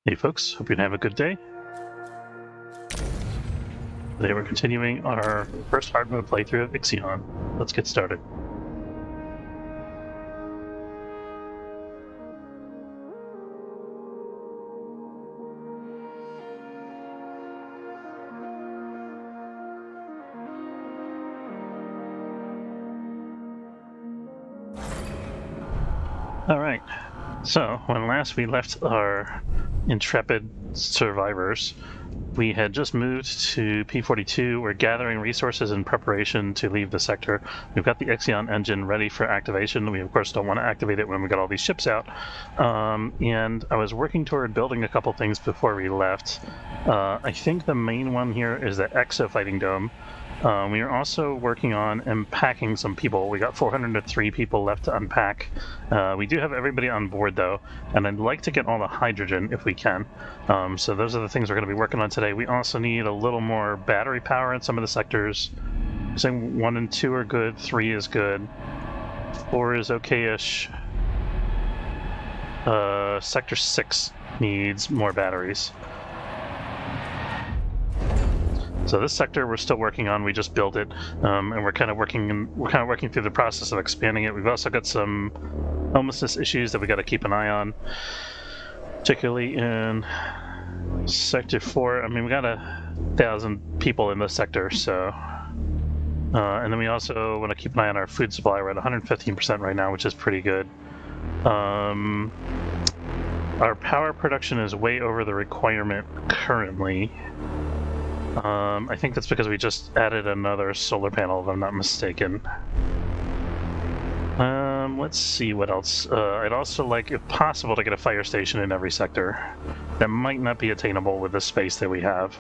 Hey folks, hope you have a good day. Today we're continuing our first hard mode playthrough of Ixion. Let's get started. Alright, so when last we left our intrepid survivors, we had just moved to P42. We're gathering resources in preparation to leave the sector. We've got the Ixion engine ready for activation. We, of course, don't want to activate it when we got all these ships out. And I was working toward building a couple things before we left. I think the main one here is the Exo Fighting Dome. We are also working on unpacking some people. We got 403 people left to unpack. We do have everybody on board, though, and I'd like to get all the hydrogen if we can. So those are the things we're going to be working on today. We also need a little more battery power in some of the sectors. Saying 1 and 2 are good, 3 is good, 4 is okay-ish. Sector 6 needs more batteries. So this sector we're still working on. We just built it, and we're kind of working through the process of expanding it. We've also got some homelessness issues that we got to keep an eye on, particularly in Sector 4. I mean, we got 1,000 people in this sector, so. And then we also want to keep an eye on our food supply. We're at 115% right now, which is pretty good. Our power production is way over the requirement currently. I think that's because we just added another solar panel, if I'm not mistaken. Let's see what else. I'd also like, if possible, to get a fire station in every sector. That might not be attainable with the space that we have.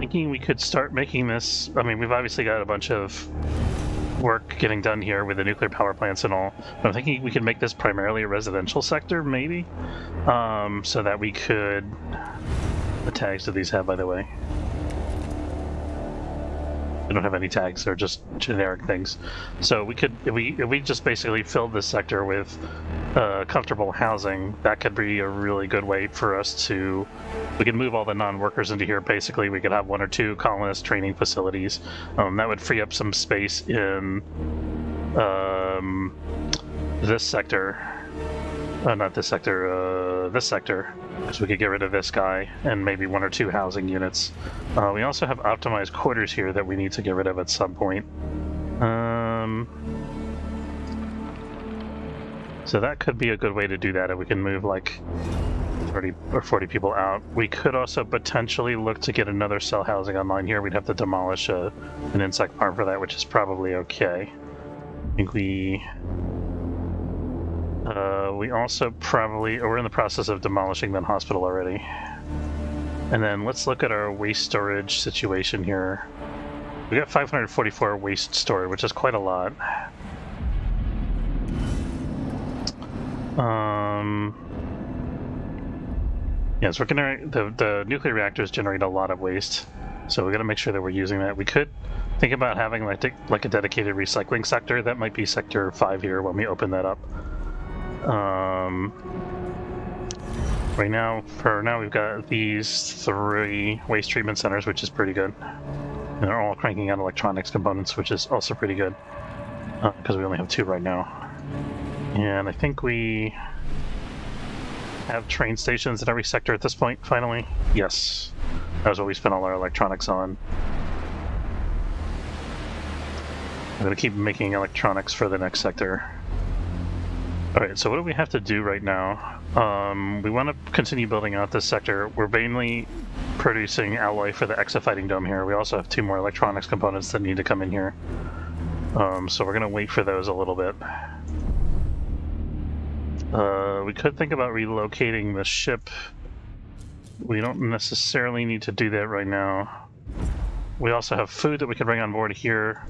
Thinking we could start making this. I mean, we've obviously got a bunch of work getting done here with the nuclear power plants and all. But I'm thinking we could make this primarily a residential sector, maybe, so that we could. What tags do these have, by the way? They don't have any tags; they're just generic things. So we could, if we just basically filled this sector with comfortable housing, that could be a really good way for us to. We could move all the non-workers into here. Basically, we could have 1 or 2 colonist training facilities. That would free up some space in this sector. Not this sector. This sector, because we could get rid of this guy and maybe 1 or 2 housing units. We also have optimized quarters here that we need to get rid of at some point. So that could be a good way to do that if we can move like 30 or 40 people out. We could also potentially look to get another cell housing online here. We'd have to demolish an insect farm for that, which is probably okay. I think we also probably, we're in the process of demolishing that hospital already. And then let's look at our waste storage situation here. We got 544 waste stored, which is quite a lot. Yeah, so the nuclear reactors generate a lot of waste, so we got to make sure that we're using that. We could think about having like a dedicated recycling sector. That might be Sector 5 here when we open that up. Right now, we've got these 3 waste treatment centers, which is pretty good. And they're all cranking out electronics components, which is also pretty good, because we only have 2 right now. And I think we have train stations in every sector at this point, finally. Yes, that was what we spent all our electronics on. I'm going to keep making electronics for the next sector. Alright, so what do we have to do right now? We want to continue building out this sector. We're mainly producing alloy for the Exo Fighting Dome here. We also have 2 more electronics components that need to come in here. So we're going to wait for those a little bit. We could think about relocating the ship. We don't necessarily need to do that right now. We also have food that we can bring on board here,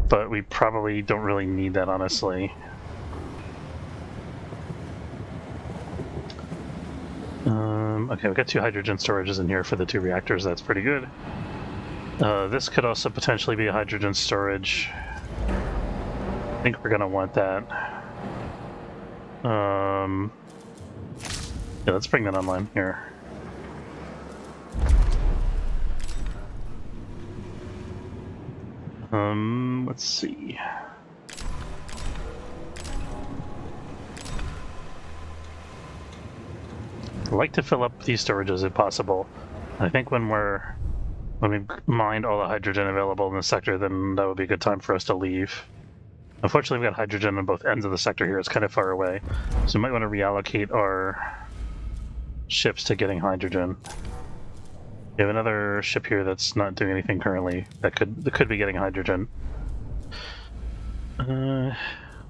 but we probably don't really need that, honestly. Okay, we've got 2 hydrogen storages in here for the 2 reactors. That's pretty good. This could also potentially be a hydrogen storage. I think we're going to want that. Yeah, let's bring that online here. Let's see. I'd like to fill up these storages if possible. I think when we've mined all the hydrogen available in the sector, then that would be a good time for us to leave. Unfortunately, we've got hydrogen on both ends of the sector here. It's kind of far away, so we might want to reallocate our ships to getting hydrogen. We have another ship here that's not doing anything currently that could be getting hydrogen.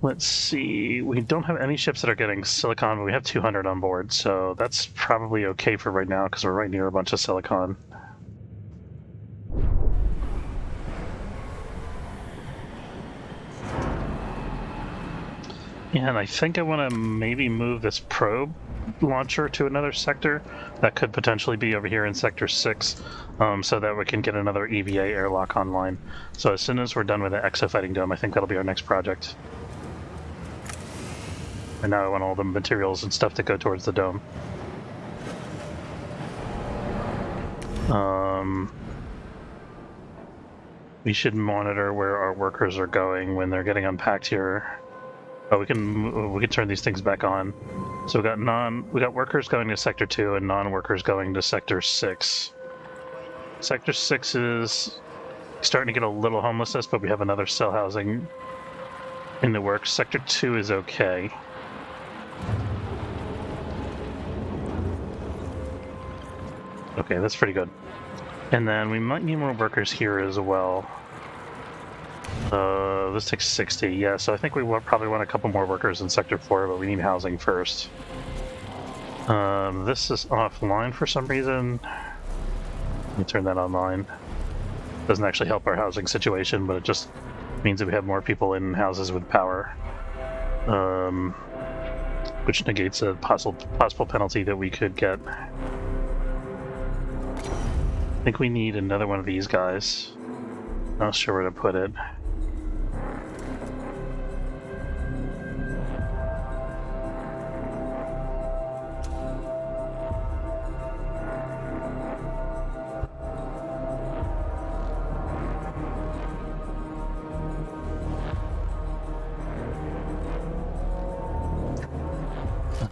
Let's see. We don't have any ships that are getting silicon, but we have 200 on board, so that's probably okay for right now because we're right near a bunch of silicon. Yeah, and I think I want to maybe move this probe launcher to another sector. That could potentially be over here in Sector 6, so that we can get another EVA airlock online. So as soon as we're done with the exofighting dome, I think that'll be our next project. And now I want all the materials and stuff to go towards the dome. We should monitor where our workers are going when they're getting unpacked here. Oh, we can turn these things back on. So we got workers going to Sector 2 and non-workers going to Sector 6. Sector 6 is starting to get a little homelessness, but we have another cell housing in the works. Sector 2 is okay. Okay, that's pretty good. And then we might need more workers here as well. This takes 60, yeah, so I think we probably want a couple more workers in Sector 4, but we need housing first. This is offline for some reason. Let me turn that online. Doesn't actually help our housing situation, but it just means that we have more people in houses with power. Which negates a possible penalty that we could get. I think we need another one of these guys. Not sure where to put it.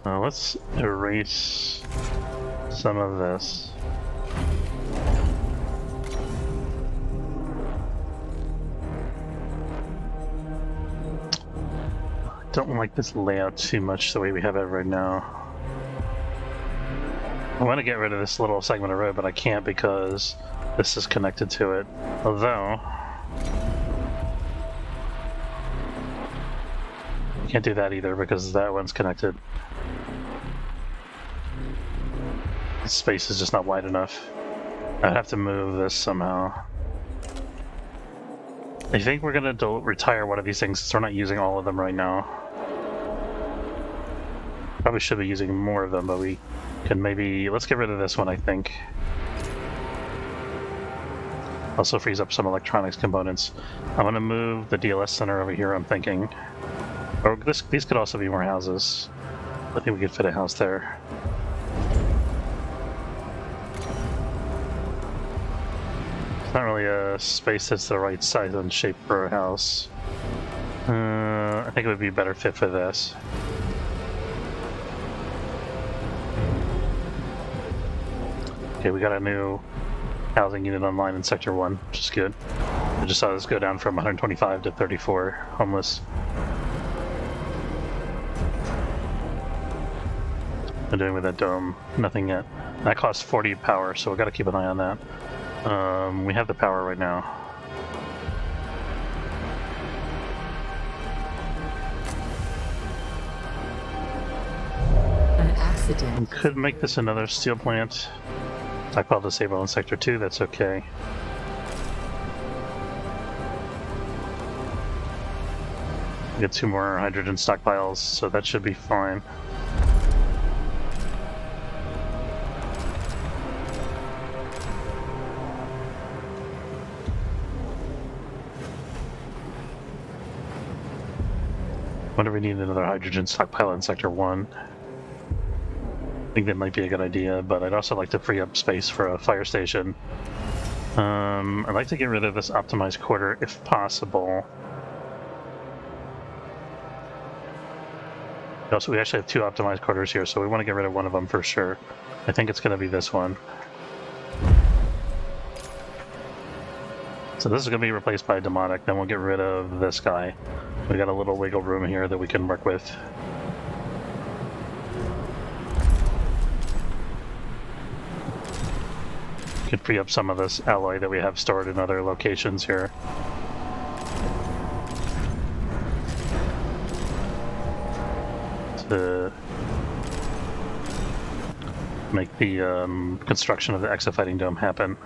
Let's erase some of this. I don't like this layout too much the way we have it right now. I want to get rid of this little segment of road, but I can't because this is connected to it. Although, I can't do that either because that one's connected. The space is just not wide enough. I'd have to move this somehow. I think we're gonna retire one of these things since we're not using all of them right now. Probably should be using more of them, but we can maybe... Let's get rid of this one, I think. Also frees up some electronics components. I'm gonna move the DLS center over here, I'm thinking. Or these could also be more houses. I think we could fit a house there. It's not really a space that's the right size and shape for a house. I think it would be a better fit for this. Okay, we got a new housing unit online in Sector 1, which is good. I just saw this go down from 125 to 34 homeless. I'm doing with that dome, nothing yet. That costs 40 power, so we got to keep an eye on that. We have the power right now. An accident. We could make this another steel plant. I call disable in Sector 2, that's okay. We get 2 more hydrogen stockpiles, so that should be fine. wonder if we need another hydrogen stockpile in Sector 1. I think that might be a good idea, but I'd also like to free up space for a fire station. I'd like to get rid of this optimized quarter if possible. Also, we actually have 2 optimized quarters here, so we want to get rid of one of them for sure. I think it's going to be this one. So this is going to be replaced by a demonic, then we'll get rid of this guy. We got a little wiggle room here that we can work with. Could free up some of this alloy that we have stored in other locations here. To make the construction of the exofighting dome happen.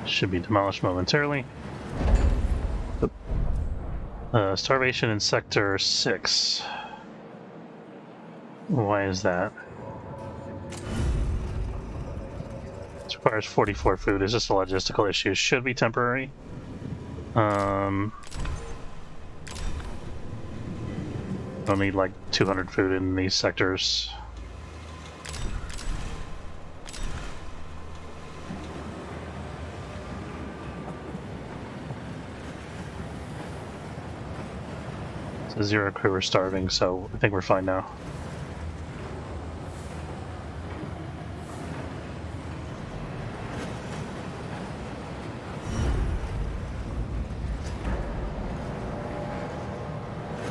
Should be demolished momentarily. Starvation in Sector 6. Why is that? It requires 44 food. It's just a logistical issue. Should be temporary. I'll need like 200 food in these sectors. So 0 crew are starving, so I think we're fine now.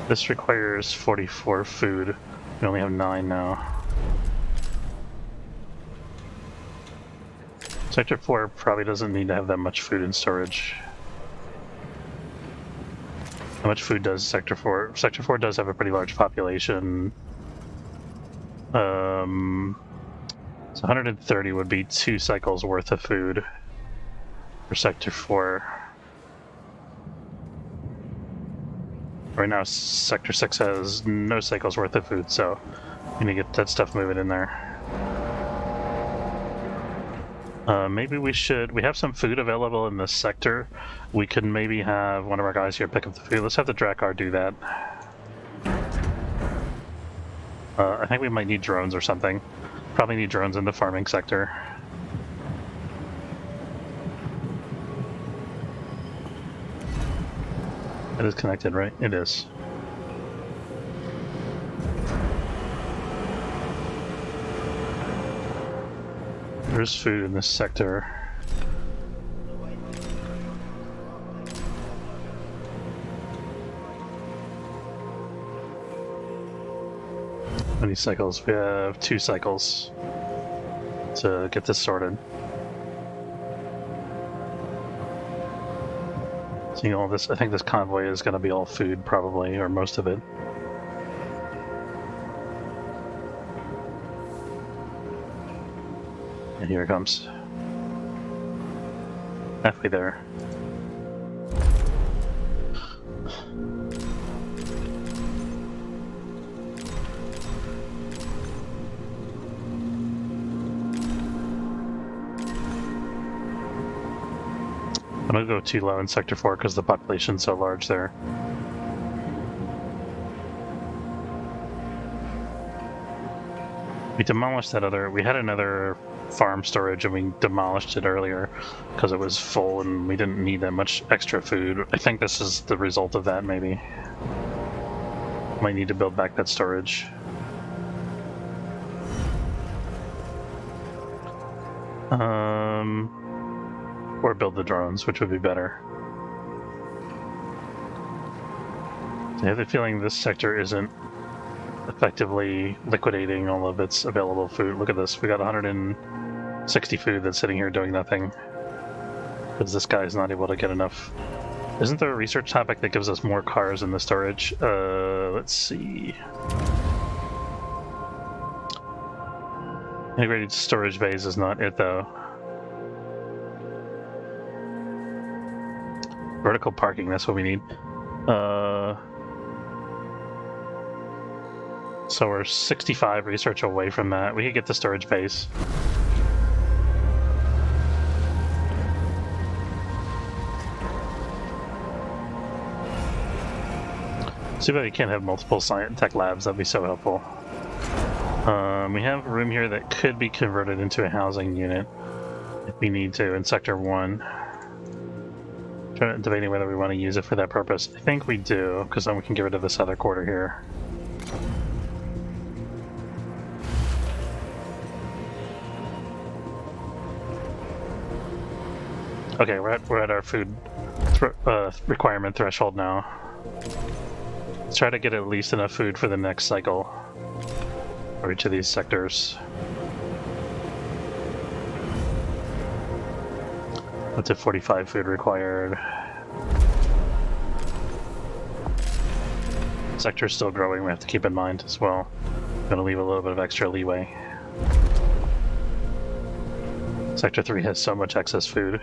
This requires 44 food. We only have 9 now. Sector 4 probably doesn't need to have that much food in storage. How much food does Sector 4? Sector 4 does have a pretty large population. So 130 would be 2 cycles worth of food for Sector 4. Right now, Sector 6 has no cycles worth of food, so we need to get that stuff moving in there. Maybe we should... We have some food available in this sector. We could maybe have one of our guys here pick up the food. Let's have the Drakkar do that. I think we might need drones or something. Probably need drones in the farming sector. It is connected, right? It is. There's food in this sector. How many cycles? We have 2 cycles to get this sorted. Seeing all this, I think this convoy is going to be all food, probably, or most of it. And here it comes. Halfway there. I'm gonna go too low in Sector 4 because the population's so large there. We demolished that other... We had another farm storage and we demolished it earlier because it was full and we didn't need that much extra food. I think this is the result of that, maybe. Might need to build back that storage. Or build the drones, which would be better. I have the feeling this sector isn't effectively liquidating all of its available food. Look at this, we got 160 food that's sitting here doing nothing because this guy's not able to get enough. Isn't there a research topic that gives us more cars in the storage? Let's see. Integrated storage bays is not it though. Vertical parking, that's what we need. So we're 65 research away from that. We could get the storage base. Too bad you can't have multiple science tech labs. That'd be so helpful. We have a room here that could be converted into a housing unit if we need to in Sector 1. Debating whether we want to use it for that purpose. I think we do, because then we can get rid of this other quarter here. Okay, we're at our food requirement threshold now. Let's try to get at least enough food for the next cycle for each of these sectors. Up to 45 food required. Sector's still growing, we have to keep in mind as well. I'm gonna leave a little bit of extra leeway. Sector 3 has so much excess food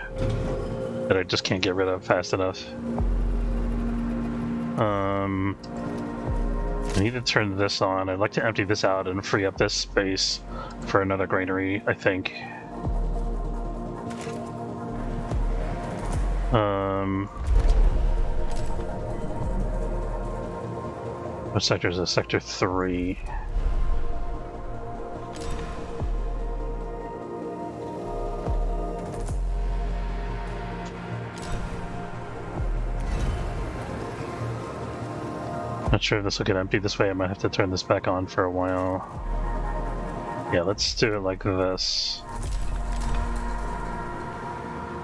that I just can't get rid of fast enough. I need to turn this on. I'd like to empty this out and free up this space for another granary, I think. What sector is this? Sector 3. Not sure if this will get empty this way. I might have to turn this back on for a while. Yeah, let's do it like this.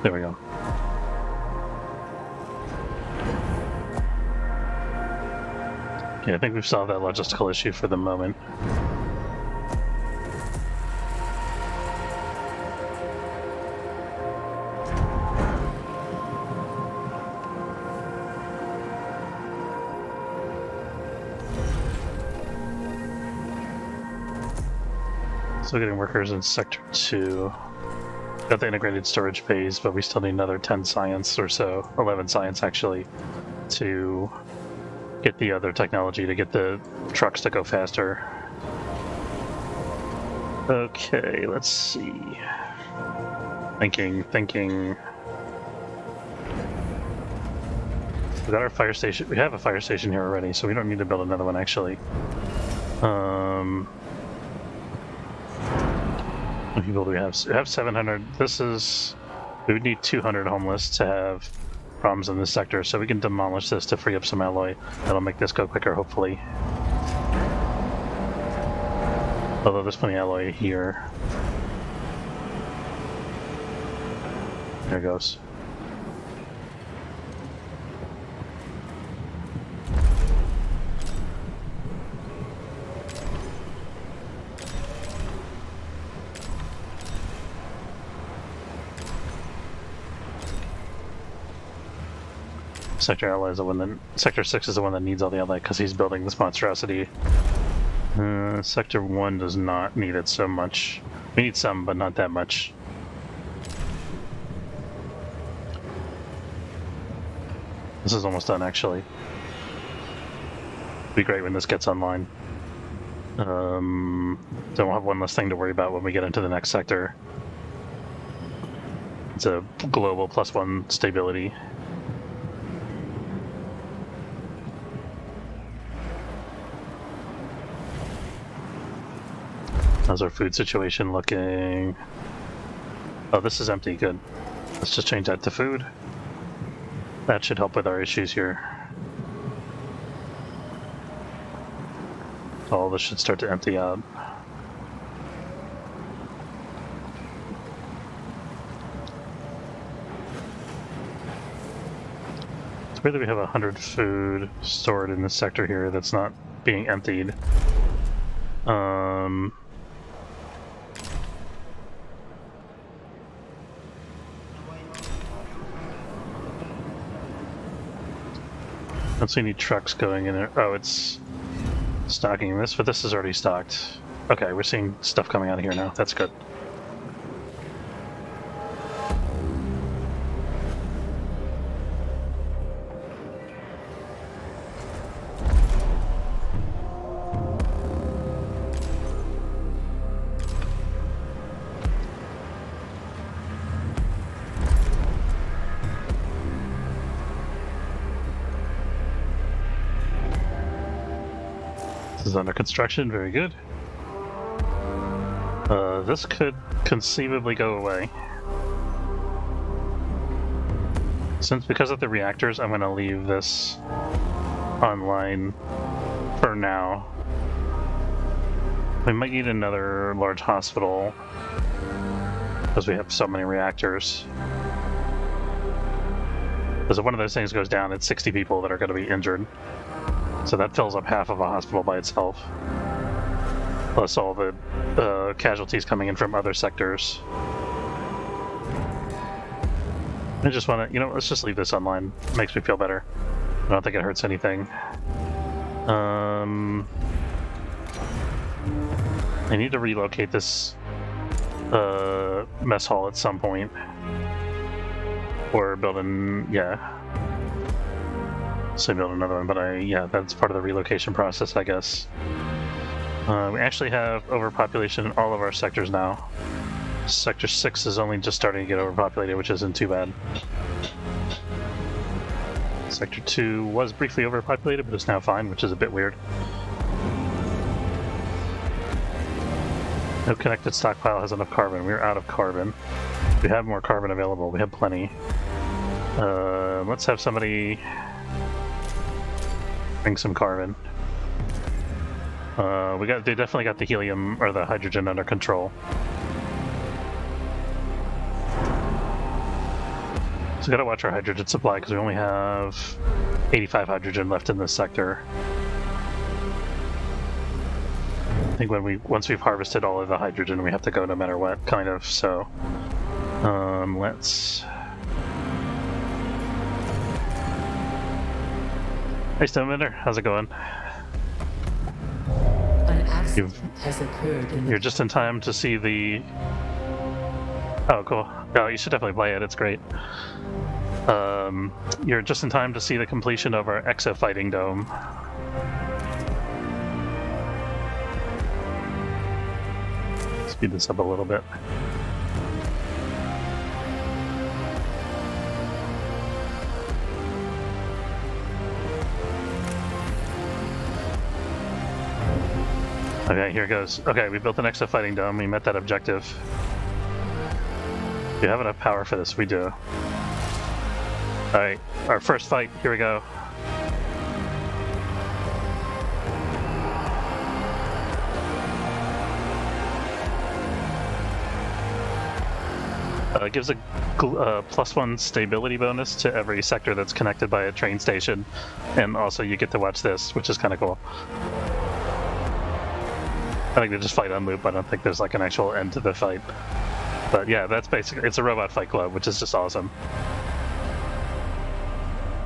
There we go. Yeah, I think we've solved that logistical issue for the moment. Still getting workers in Sector 2. Got the integrated storage phase, but we still need another 10 science or so, 11 science actually, to get the other technology to get the trucks to go faster. Okay, let's see. Thinking. We got our fire station. We have a fire station here already, so we don't need to build another one actually. How many people do we have? We have 700. We would need 200 homeless to have problems in this sector, so we can demolish this to free up some alloy. That'll make this go quicker, hopefully. Although there's plenty of alloy here. There it goes. Sector Ally is the one that Sector 6 is the one that needs all the alloy because he's building this monstrosity. Sector 1 does not need it so much. We need some, but not that much. This is almost done, actually. It'd be great when this gets online. Then we'll have one less thing to worry about when we get into the next sector. It's a global +1 stability. How's our food situation looking? Oh, this is empty. Good. Let's just change that to food. That should help with our issues here. All this should start to empty out. It's weird that we have 100 food stored in this sector here that's not being emptied. I don't see any trucks going in there. Oh, it's stocking this, but this is already stocked. Okay, we're seeing stuff coming out of here now. That's good. This is under construction, very good. This could conceivably go away. Because of the reactors, I'm going to leave this online for now. We might need another large hospital because we have so many reactors. Because if one of those things goes down, it's 60 people that are going to be injured. So that fills up half of a hospital by itself. Plus all the casualties coming in from other sectors. I just want to, let's just leave this online. It makes me feel better. I don't think it hurts anything. I need to relocate this mess hall at some point. Or build build another one, but that's part of the relocation process, I guess. We actually have overpopulation in all of our sectors now. Sector 6 is only just starting to get overpopulated, which isn't too bad. Sector 2 was briefly overpopulated, but it's now fine, which is a bit weird. No connected stockpile has enough carbon. We're out of carbon. We have more carbon available. We have plenty. Let's have somebody bring some carbon. They definitely got the helium or the hydrogen under control. So we gotta watch our hydrogen supply because we only have 85 hydrogen left in this sector. I think once we've harvested all of the hydrogen, we have to go no matter what, kind of. So, let's. Hey, Stonebender, how's it going? An accident has occurred in the... You're just in time to see the... Oh, cool. Oh, you should definitely play it, it's great. You're just in time to see the completion of our exo-fighting dome. Speed this up a little bit. Okay, here goes. Okay, we built an exo fighting dome. We met that objective. Do you have enough power for this? We do. Alright, our first fight. Here we go. It gives a +1 stability bonus to every sector that's connected by a train station. And also you get to watch this, which is kind of cool. I think they just fight on loop. I don't think there's like an actual end to the fight. But yeah, that's basically, it's a robot fight club, which is just awesome.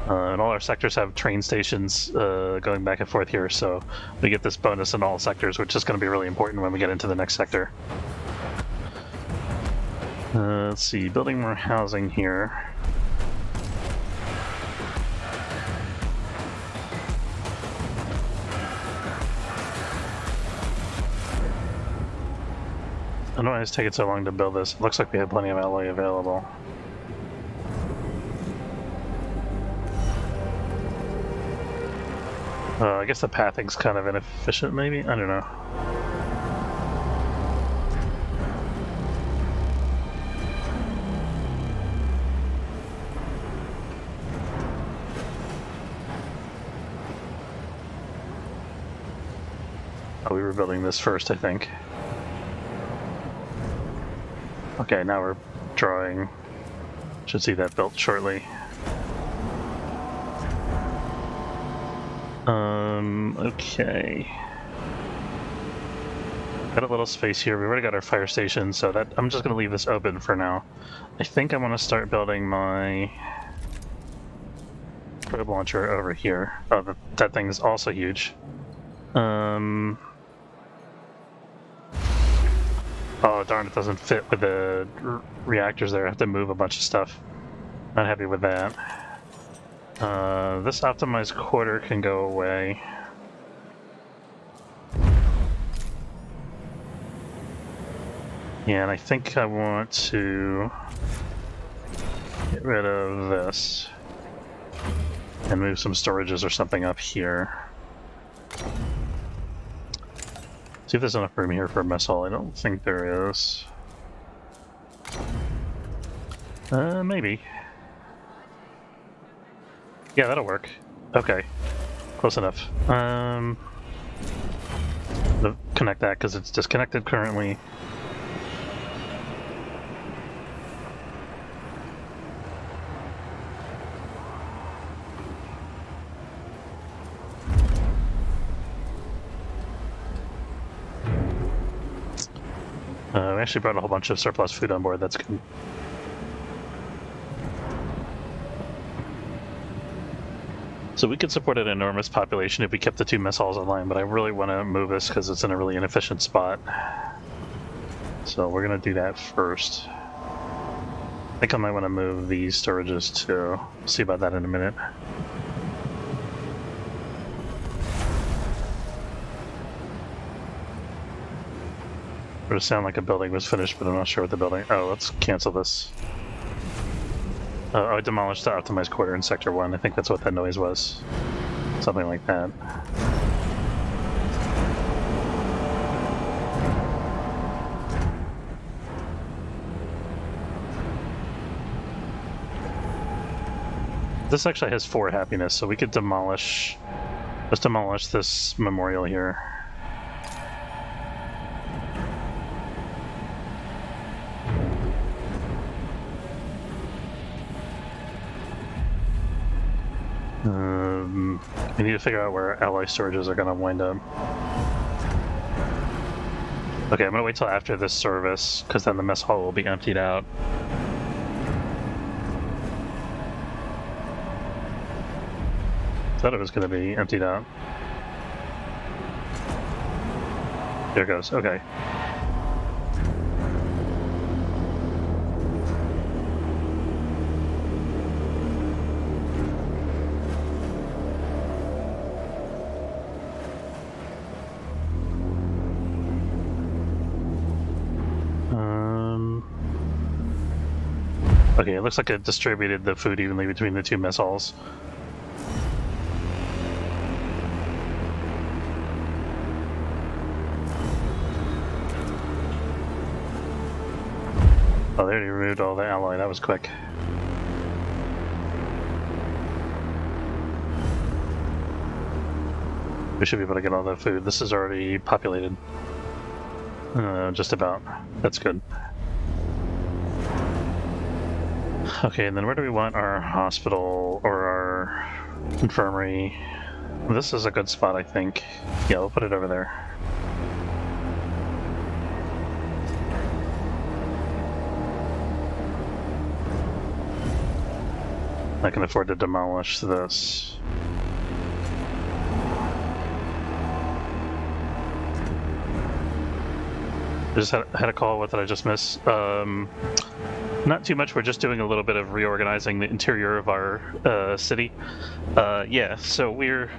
And all our sectors have train stations going back and forth here, so we get this bonus in all sectors, which is going to be really important when we get into the next sector. Let's see, building more housing here. I don't know why it's taking so long to build this. It looks like we have plenty of alloy available. I guess the pathing's kind of inefficient, maybe? I don't know. Oh, we were building this first, I think. Okay, now we're drawing. Should see that built shortly. Okay. Got a little space here. We already got our fire station, so that I'm just gonna leave this open for now. I think I want to start building my probe launcher over here. Oh, that thing is also huge. Oh darn, it doesn't fit with the reactors there. I have to move a bunch of stuff. Not happy with that. This optimized quarter can go away. Yeah, and I think I want to get rid of this and move some storages or something up here. See if there's enough room here for a mess hall. I don't think there is. Maybe. Yeah, that'll work. Okay. Close enough. Connect that because it's disconnected currently. We actually brought a whole bunch of surplus food on board. That's good. So we could support an enormous population if we kept the 2 mess halls online, but I really want to move this because it's in a really inefficient spot. So we're going to do that first. I think I might want to move these storages too. We'll see about that in a minute. It would sound like a building was finished, but I'm not sure what the building... Oh, let's cancel this. I demolished the optimized quarter in Sector 1. I think that's what that noise was. Something like that. This actually has 4 happiness, so we could demolish... Let's demolish this memorial here. We need to figure out where alloy storages are going to wind up. Okay, I'm going to wait till after this service, because then the mess hall will be emptied out. Thought it was going to be emptied out. There it goes, okay. Okay, it looks like it distributed the food evenly between the 2 mess halls. Oh, they already removed all the alloy. That was quick. We should be able to get all the food. This is already populated. Just about. That's good. Okay, and then where do we want our hospital or our infirmary? This is a good spot, I think. Yeah, we'll put it over there. I can afford to demolish this. I just had a call. What did I just miss? Not too much. We're just doing a little bit of reorganizing the interior of our city. Yeah, so we're...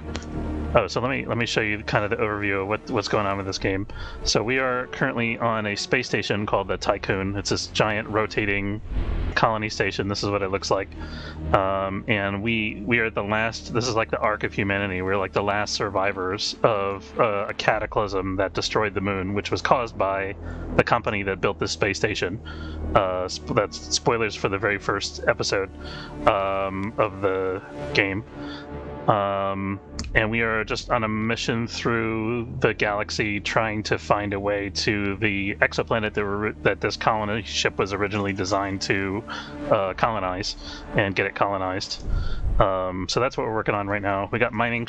Oh, so let me show you kind of the overview of what's going on with this game. So we are currently on a space station called the Tycoon. It's this giant rotating colony station. This is what it looks like. And we are the last... This is like the arc of humanity. We're like the last survivors of a cataclysm that destroyed the moon, which was caused by the company that built this space station. That's spoilers for the very first episode of the game. And we are just on a mission through the galaxy trying to find a way to the exoplanet that this colony ship was originally designed to colonize and get it colonized. So that's what we're working on right now. We got mining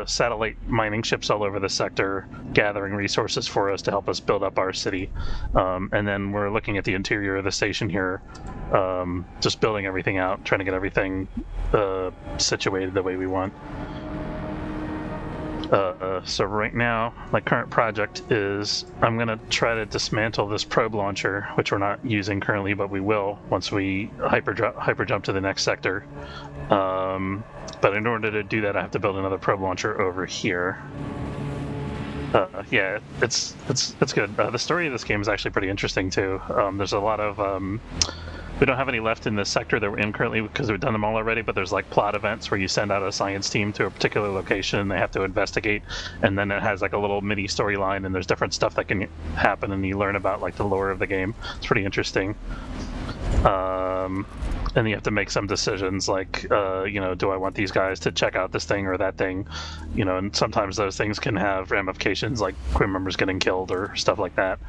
satellite mining ships all over the sector, gathering resources for us to help us build up our city. And then we're looking at the interior of the station here, just building everything out, trying to get everything situated the way we want. So right now, my current project is I'm going to try to dismantle this probe launcher, which we're not using currently, but we will once we hyper jump to the next sector. But in order to do that, I have to build another probe launcher over here. Yeah, it's good. The story of this game is actually pretty interesting too. There's a lot of We don't have any left in this sector that we're in currently because we've done them all already, but there's like plot events where you send out a science team to a particular location and they have to investigate, and then it has like a little mini storyline and there's different stuff that can happen and you learn about like the lore of the game. It's pretty interesting. And you have to make some decisions like, you know, do I want these guys to check out this thing or that thing? You know, and sometimes those things can have ramifications like crew members getting killed or stuff like that.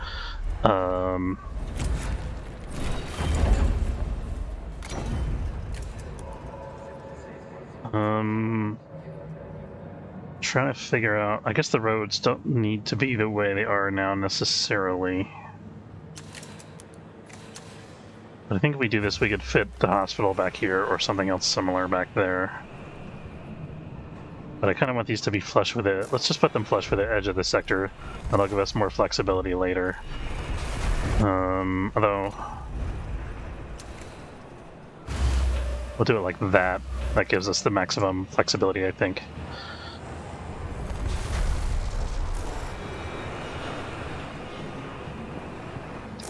Trying to figure out, I guess the roads don't need to be the way they are now necessarily. But I think if we do this, we could fit the hospital back here or something else similar back there. But I kind of want these to be flush with it. Let's just put them flush with the edge of the sector. That'll give us more flexibility later. Although... we'll do it like that. That gives us the maximum flexibility, I think.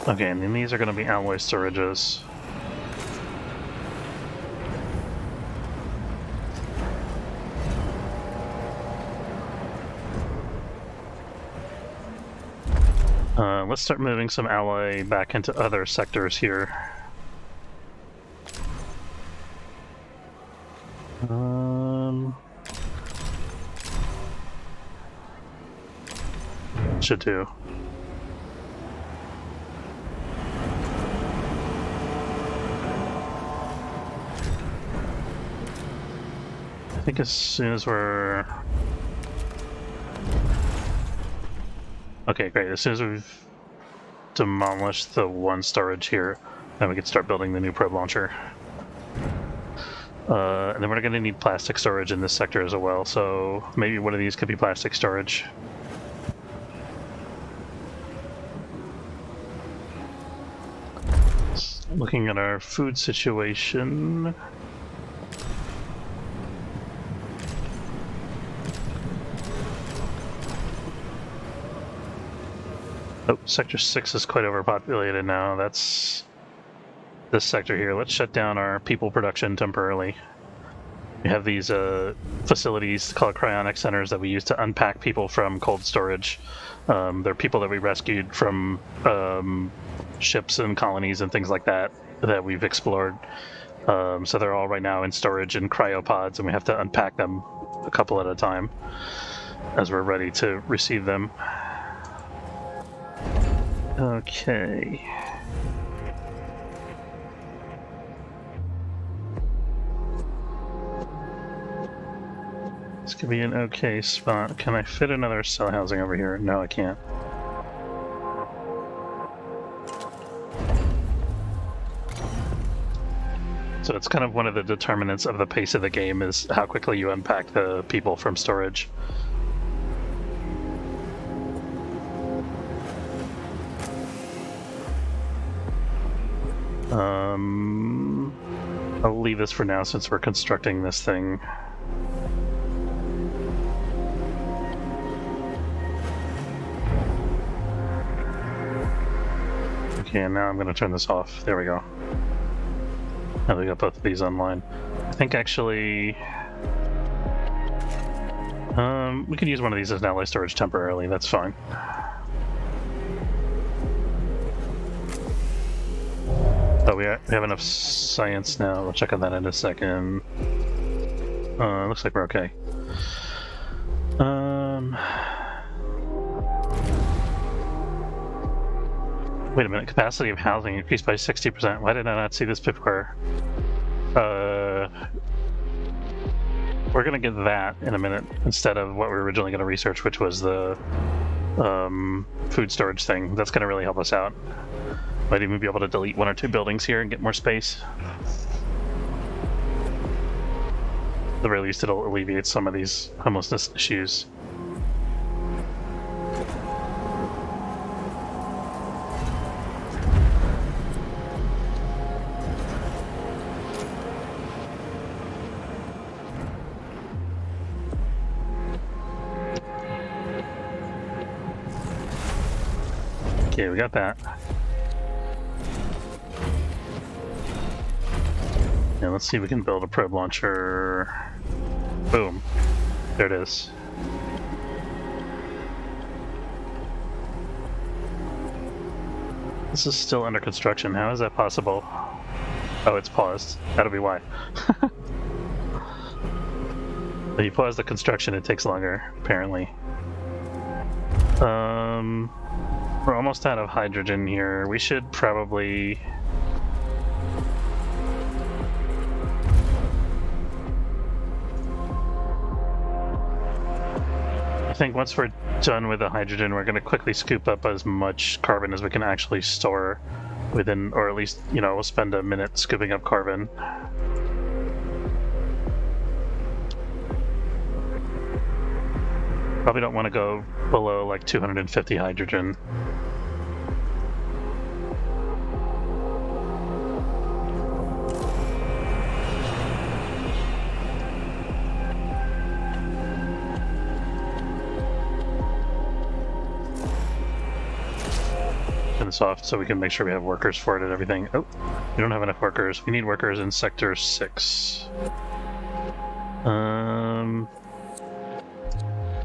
Okay, and then these are going to be alloy storages. Let's start moving some alloy back into other sectors here. Should do. I think as soon as we're... okay, great. As soon as we've demolished the one storage here, then we can start building the new probe launcher. And then we're going to need plastic storage in this sector as well, so maybe one of these could be plastic storage. Looking at our food situation... oh, Sector 6 is quite overpopulated now. That's this sector here. Let's shut down our people production temporarily. We have these facilities called cryonic centers that we use to unpack people from cold storage. They're people that we rescued from ships and colonies and things like that that we've explored. So they're all right now in storage in cryopods, and we have to unpack them a couple at a time as we're ready to receive them. Okay. This could be an okay spot. Can I fit another cell housing over here? No, I can't. So it's kind of one of the determinants of the pace of the game is how quickly you unpack the people from storage. I'll leave this for now since we're constructing this thing. Okay, and now I'm going to turn this off. There we go. Now we got both of these online. I think actually... we can use one of these as an alloy storage temporarily, that's fine. Oh, we have enough science now. We'll check on that in a second. Looks like we're okay. Wait a minute, capacity of housing increased by 60%. Why did I not see this before? We're gonna get that in a minute instead of what we were originally gonna research, which was the food storage thing. That's gonna really help us out. Might even be able to delete 1 or 2 buildings here and get more space. At the very least, it'll alleviate some of these homelessness issues. Okay, we got that. Yeah, let's see if we can build a probe launcher. Boom. There it is. This is still under construction. How is that possible? Oh, it's paused. That'll be why. When you pause the construction, it takes longer, apparently. We're almost out of hydrogen here. We should probably... I think once we're done with the hydrogen, we're going to quickly scoop up as much carbon as we can actually store within, or at least, you know, we'll spend a minute scooping up carbon. Probably don't want to go below like 250 hydrogen. Turn this off so we can make sure we have workers for it and everything. Oh, we don't have enough workers. We need workers in Sector 6.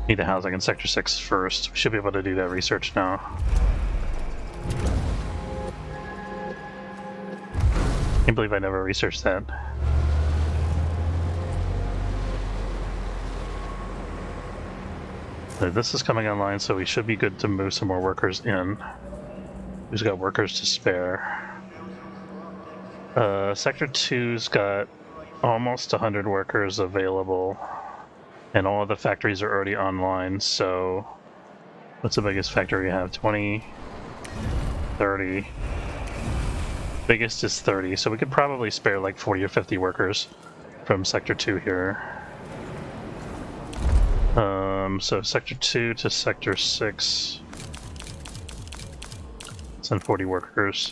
Need the housing in Sector 6 first. We should be able to do that research now. Can't believe I never researched that. This is coming online, so we should be good to move some more workers in. Who's got workers to spare? Sector 2's got almost 100 workers available. And all of the factories are already online, so... What's the biggest factory you have? 20? 30? Biggest is 30, so we could probably spare like 40 or 50 workers from Sector 2 here. So Sector 2 to Sector 6. Send 40 workers.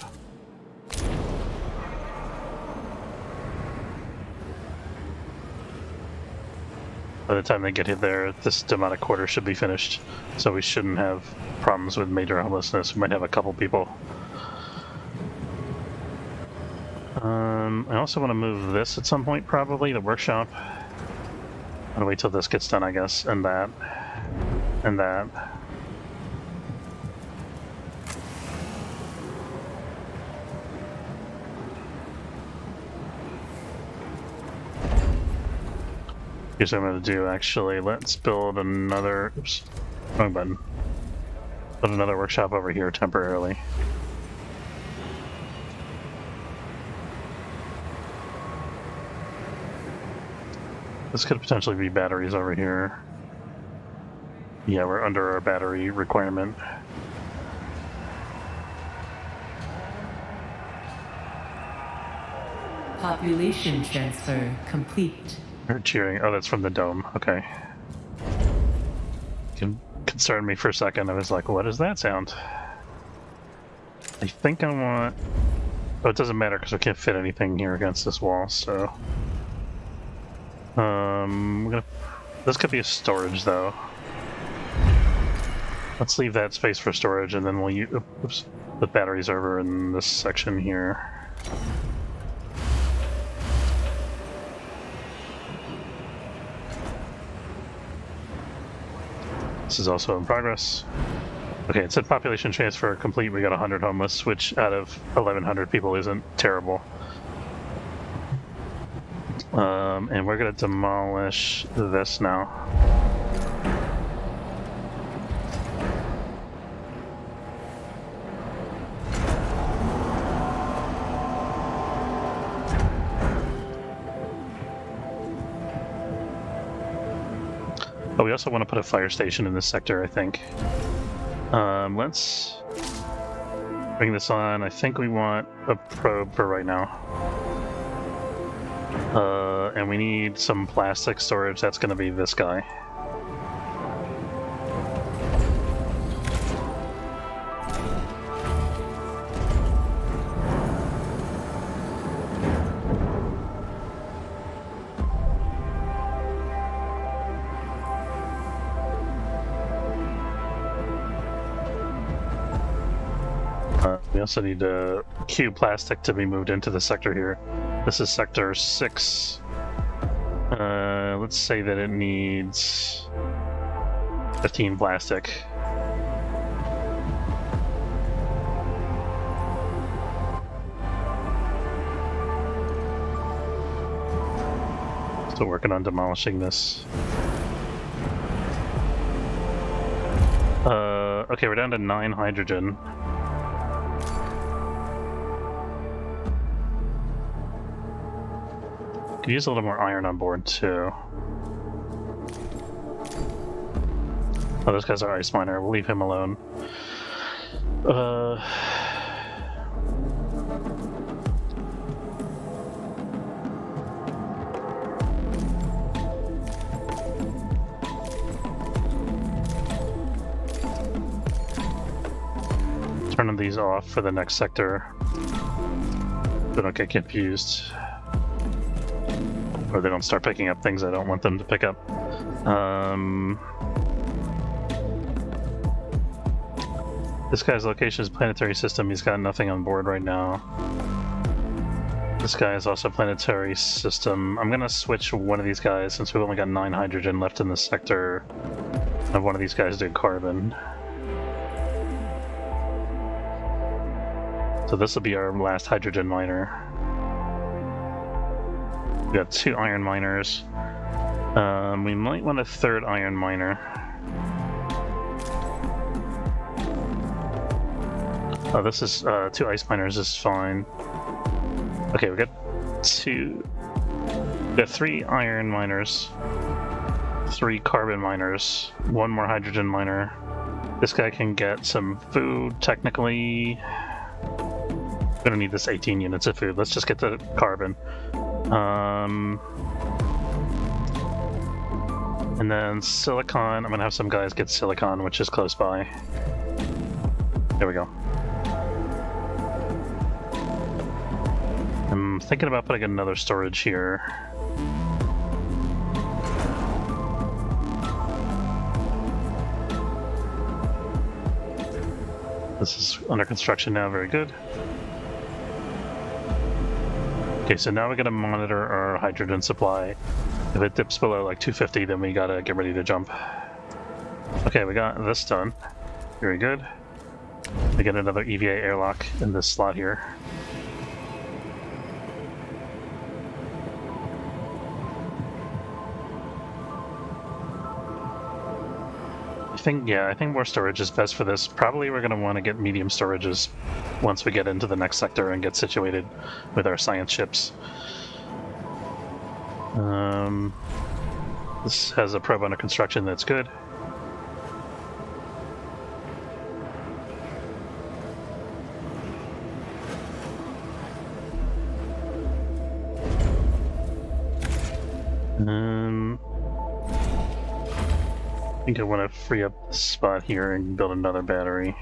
By the time they get hit there, this demonic quarter should be finished, so we shouldn't have problems with major homelessness. We might have a couple people. I also want to move this at some point, probably, the workshop. I'll wait till this gets done, I guess, and that, and that. Here's what I'm going to do, actually. Let's build another... Oops. Wrong button. Build another workshop over here temporarily. This could potentially be batteries over here. Yeah, we're under our battery requirement. Population transfer complete. They're cheering. Oh, that's from the dome. Okay. Concerned me for a second. I was like, what does that sound? I think I want... Oh, it doesn't matter because I can't fit anything here against this wall, so... we're gonna... This could be a storage, though. Let's leave that space for storage, and then we'll use... Oops. Put batteries over in this section here. This is also in progress. Okay, it said population transfer complete. We got 100 homeless, which out of 1,100 people isn't terrible. And we're gonna demolish this now. Oh, we also want to put a fire station in this sector, I think. Let's bring this on. I think we want a probe for right now. And we need some plastic storage. That's going to be this guy. We also need a cube plastic to be moved into the sector here. This is sector 6. Let's say that it needs 15 plastic. Still working on demolishing this. Okay, we're down to 9 hydrogen. Could use a little more iron on board too. Oh, this guy's our ice miner. We'll leave him alone. Turning these off for the next sector so don't get confused. Or they don't start picking up things I don't want them to pick up. This guy's location is planetary system. He's got nothing on board right now. This guy is also planetary system. I'm gonna switch one of these guys since we've only got 9 hydrogen left in this sector. Have one of these guys do carbon. So this will be our last hydrogen miner. We got 2 iron miners. We might want a 3rd iron miner. Oh, this is 2 ice miners is fine. Okay, we got 3 iron miners, 3 carbon miners, 1 more hydrogen miner. This guy can get some food, technically. We're gonna need this 18 units of food. Let's just get the carbon. And then silicon, I'm gonna have some guys get silicon, which is close by. There we go. I'm thinking about putting another storage here. This is under construction now, very good. Okay, so now we gotta monitor our hydrogen supply. If it dips below like 250, then we gotta get ready to jump. Okay, we got this done. Very good. We get another EVA airlock in this slot here. I think more storage is best for this. Probably we're going to want to get medium storages once we get into the next sector and get situated with our science ships. This has a probe under construction, that's good. I think I want to free up this spot here and build another battery.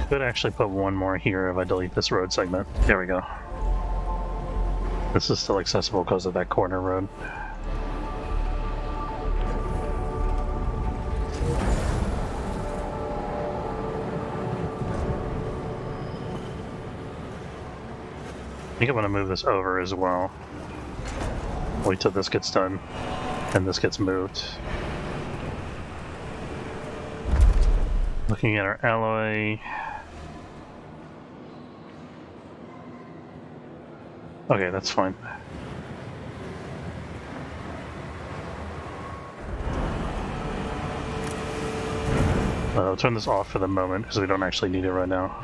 Could actually put one more here if I delete this road segment. There we go. This is still accessible because of that corner road. I think I want to move this over as well. Wait till this gets done and this gets moved. Looking at our alloy. Okay, that's fine. I'll turn this off for the moment because we don't actually need it right now.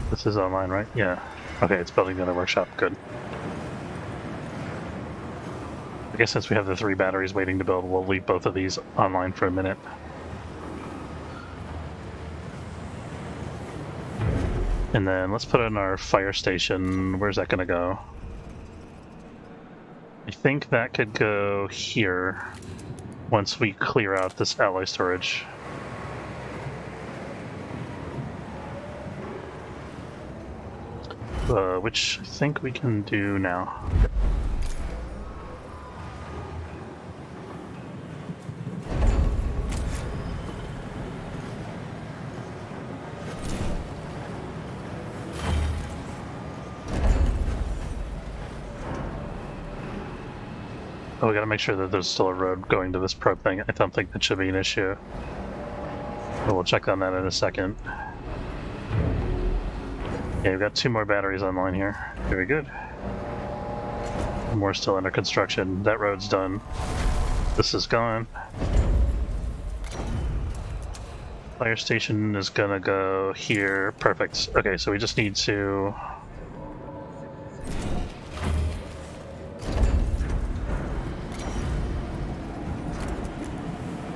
This is online, right? Yeah. Okay, it's building the other workshop. Good. I guess since we have the 3 batteries waiting to build, we'll leave both of these online for a minute. And then let's put in our fire station. Where's that going to go? I think that could go here once we clear out this alloy storage. which I think we can do now. Oh, we gotta make sure that there's still a road going to this probe thing. I don't think that should be an issue. But we'll check on that in a second. Yeah, we've got 2 more batteries online here. Very good. More still under construction. That road's done. This is gone. Fire station is gonna go here. Perfect. Okay, so we just need to...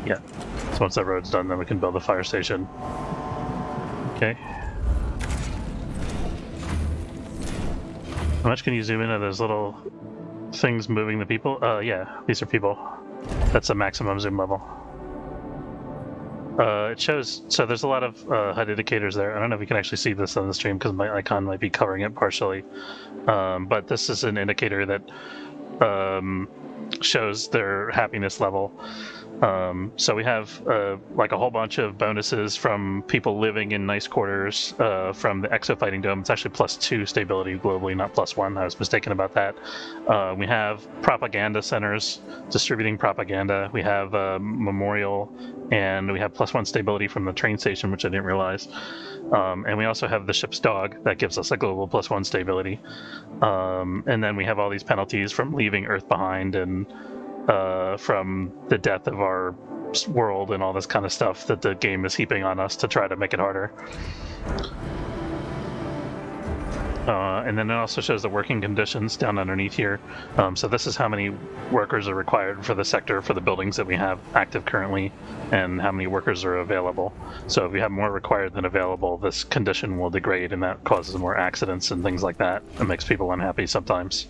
Yeah. So once that road's done, then we can build the fire station. Okay. How much can you zoom in on those little things moving the people? Yeah, these are people. That's a maximum zoom level. It shows, so there's a lot of HUD indicators there. I don't know if you can actually see this on the stream because my icon might be covering it partially. But this is an indicator that shows their happiness level. So we have like a whole bunch of bonuses from people living in nice quarters from the exofighting dome. It's actually +2 stability globally, not +1. I was mistaken about that. We have propaganda centers distributing propaganda. We have memorial, and we have +1 stability from the train station, which I didn't realize. And we also have the ship's dog that gives us a global +1 stability. And then we have all these penalties from leaving Earth behind and from the death of our world and all this kind of stuff that the game is heaping on us to try to make it harder. And then it also shows the working conditions down underneath here. So this is how many workers are required for the sector for the buildings that we have active currently and how many workers are available. So if you have more required than available, this condition will degrade and that causes more accidents and things like that. It makes people unhappy sometimes,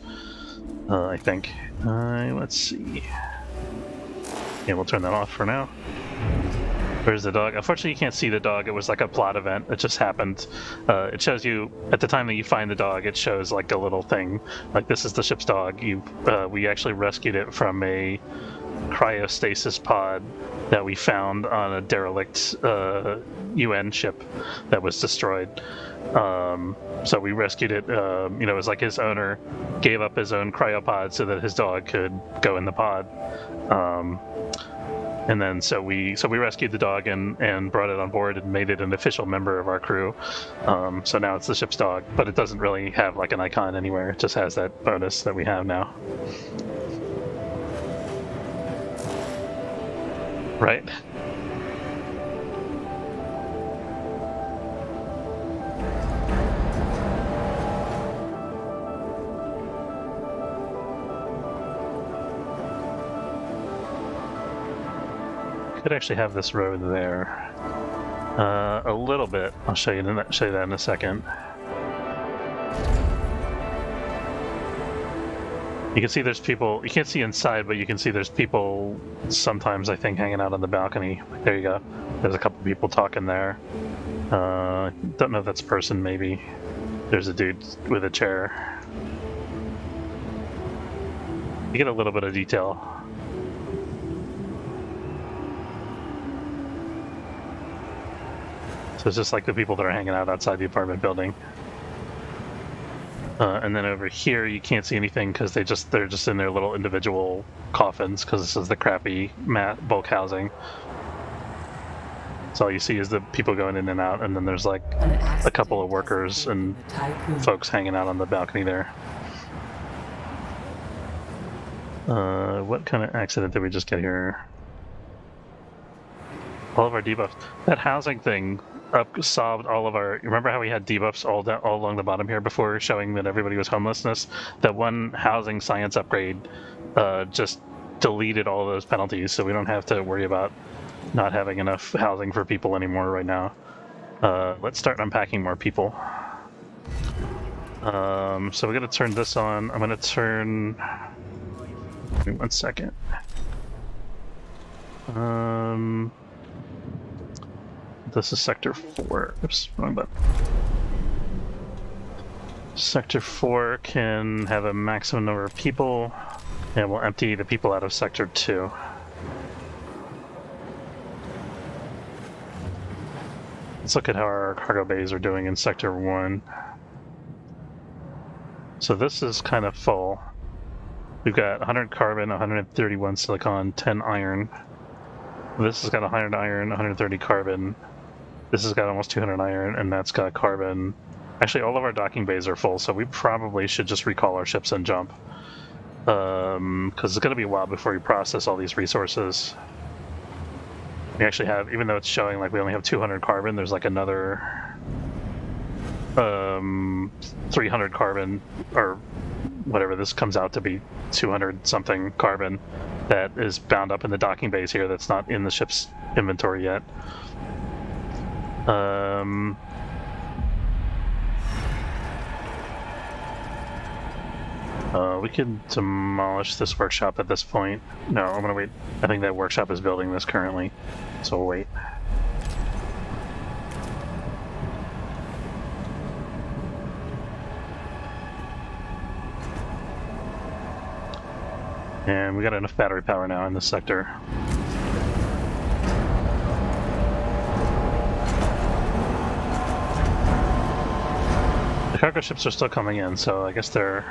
I think. Let's see. Yeah, we'll turn that off for now. Where's the dog? Unfortunately, you can't see the dog. It was like a plot event. It just happened. It shows you, at the time that you find the dog, it shows like a little thing. Like, this is the ship's dog. We actually rescued it from a cryostasis pod that we found on a derelict UN ship that was destroyed. So we rescued it. It was like his owner gave up his own cryopod so that his dog could go in the pod. And then so we rescued the dog and brought it on board and made it an official member of our crew. So now it's the ship's dog, but it doesn't really have like an icon anywhere. It just has that bonus that we have now. Right? Could actually have this road there a little bit. I'll show you that in a second. You can see there's people. You can't see inside, but you can see there's people sometimes, I think, hanging out on the balcony. There you go. There's a couple people talking there. Don't know if that's a person, maybe. There's a dude with a chair. You get a little bit of detail. So it's just like the people that are hanging out outside the apartment building. And then over here, you can't see anything because they're just in their little individual coffins because this is the crappy bulk housing. So all you see is the people going in and out, and then there's like a couple of workers and folks hanging out on the balcony there. What kind of accident did we just get here? All of our debuffs. That housing thing solved all of our... Remember how we had debuffs all along the bottom here before, showing that everybody was homelessness? That one housing science upgrade just deleted all those penalties, so we don't have to worry about not having enough housing for people anymore right now. Let's start unpacking more people. So we're going to turn this on. I'm going to turn... Give me 1 second. This is sector 4. Oops, wrong button. Sector 4 can have a maximum number of people, and we'll empty the people out of Sector 2. Let's look at how our cargo bays are doing in Sector 1. So this is kind of full. We've got 100 carbon, 131 silicon, 10 iron. This has got 100 iron, 130 carbon. This has got almost 200 iron, and that's got carbon. Actually, all of our docking bays are full, so we probably should just recall our ships and jump. Because it's going to be a while before we process all these resources. We actually have, even though it's showing like we only have 200 carbon, there's like another 300 carbon, or whatever this comes out to be, 200 something carbon that is bound up in the docking bays here that's not in the ship's inventory yet. We could demolish this workshop at this point. No, I'm gonna wait. I think that workshop is building this currently, so we'll wait. And we got enough battery power now in this sector. The cargo ships are still coming in, so I guess they're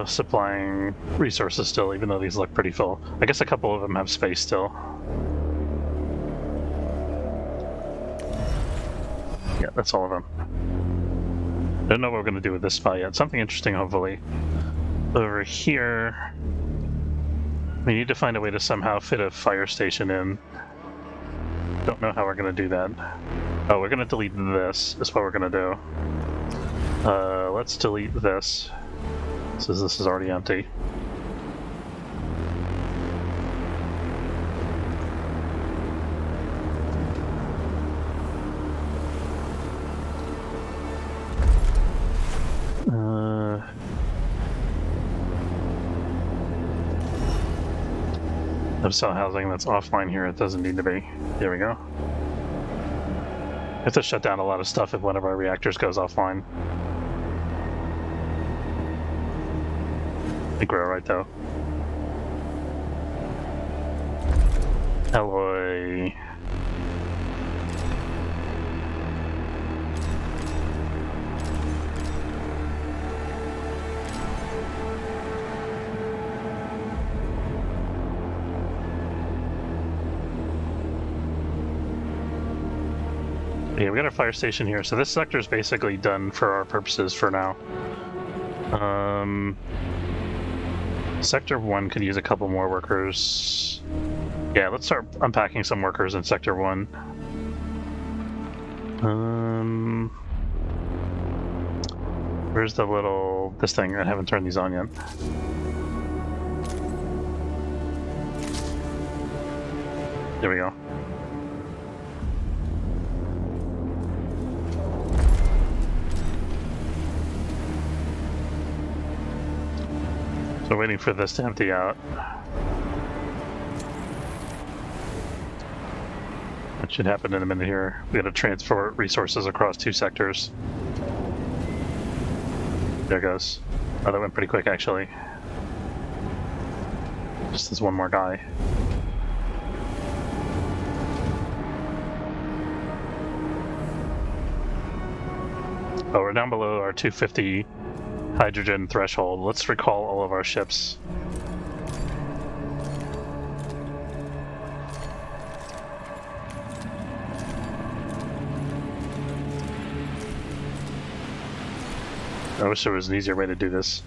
supplying resources still, even though these look pretty full. I guess a couple of them have space still. Yeah, that's all of them. I don't know what we're going to do with this spy yet. Something interesting, hopefully. Over here, we need to find a way to somehow fit a fire station in. Don't know how we're going to do that. Oh, we're going to delete this, is what we're going to do. Let's delete this, since this is already empty. Cell housing that's offline here, it doesn't need to be. There we go. We have to shut down a lot of stuff if one of our reactors goes offline. I think we're alright though. Alloy. Yeah, we got our fire station here, so this sector is basically done for our purposes for now. Sector 1 could use a couple more workers. Yeah, let's start unpacking some workers in Sector 1. Where's the little... this thing? I haven't turned these on yet. There we go. So waiting for this to empty out. That should happen in a minute here. We gotta transfer resources across 2 sectors. There it goes. Oh, that went pretty quick actually. Just this one more guy. Oh, we're down below our 250 hydrogen threshold. Let's recall all of our ships. I wish there was an easier way to do this.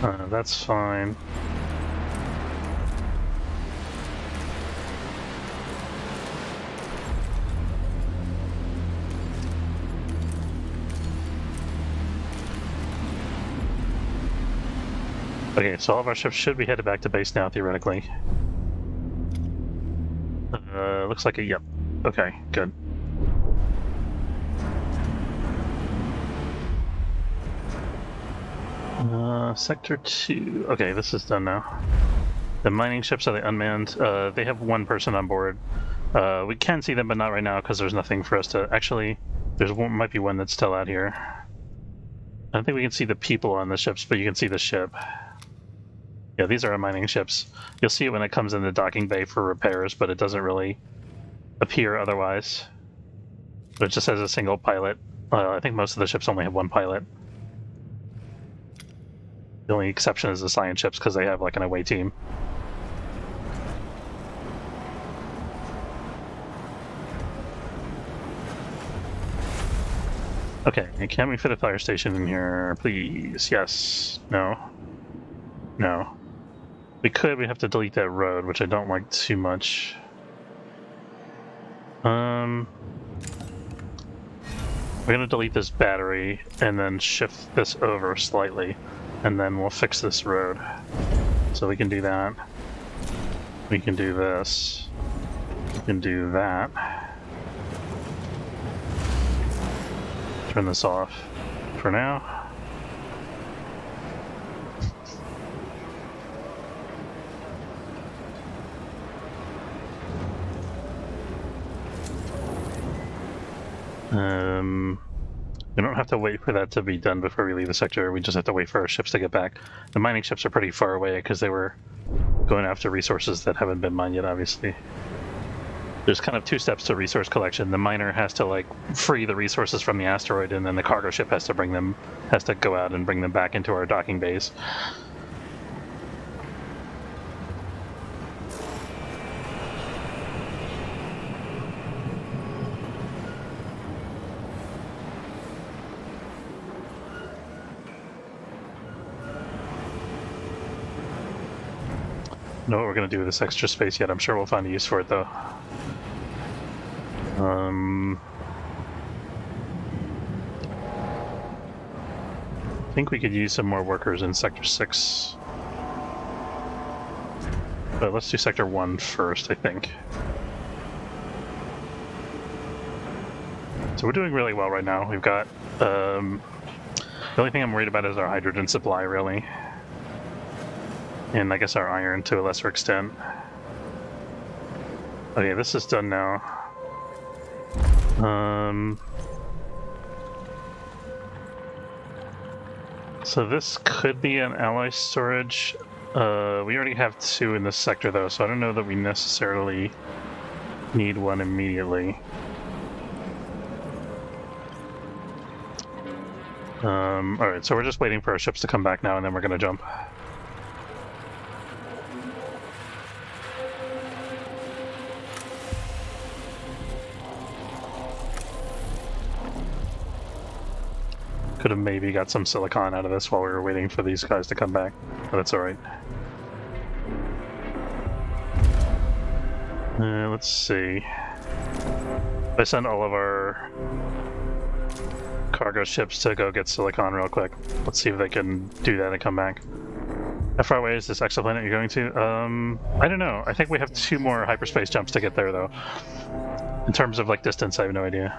That's fine. Okay, so all of our ships should be headed back to base now, theoretically. Looks like a yep. Okay, good. Sector 2. Okay, this is done now. The mining ships are the unmanned. They have 1 person on board. We can see them, but not right now because there's nothing for us to... Actually, There's one, might be one that's still out here. I don't think we can see the people on the ships, but you can see the ship. Yeah, these are our mining ships. You'll see it when it comes in the docking bay for repairs, but it doesn't really appear otherwise. But it just has a single pilot. I think most of the ships only have one pilot. The only exception is the science ships because they have like an away team. Okay, can we fit a fire station in here, please? Yes. No. No. We could. We have to delete that road, which I don't like too much. We're gonna delete this battery and then shift this over slightly, and then we'll fix this road. So we can do that. We can do this. We can do that. Turn this off for now. We don't have to wait for that to be done before we leave the sector. We just have to wait for our ships to get back. The mining ships are pretty far away because they were going after resources that haven't been mined yet, obviously. There's kind of two steps to resource collection. The miner has to like free the resources from the asteroid, and then the cargo ship has to go out and bring them back into our docking bays. Know what we're going to do with this extra space yet. I'm sure we'll find a use for it, though. I think we could use some more workers in Sector 6. But let's do Sector 1 first, I think. So we're doing really well right now. We've got... the only thing I'm worried about is our hydrogen supply, really. And I guess our iron to a lesser extent. Okay, this is done now. So this could be an ally storage. We already have 2 in this sector though, so I don't know that we necessarily need one immediately. Alright, so we're just waiting for our ships to come back now and then we're gonna jump. Could have maybe got some silicon out of this while we were waiting for these guys to come back, but that's alright. Let's see. If I send all of our cargo ships to go get silicon real quick, let's see if they can do that and come back. How far away is this exoplanet you're going to? I don't know. I think we have 2 more hyperspace jumps to get there, though. In terms of like distance, I have no idea.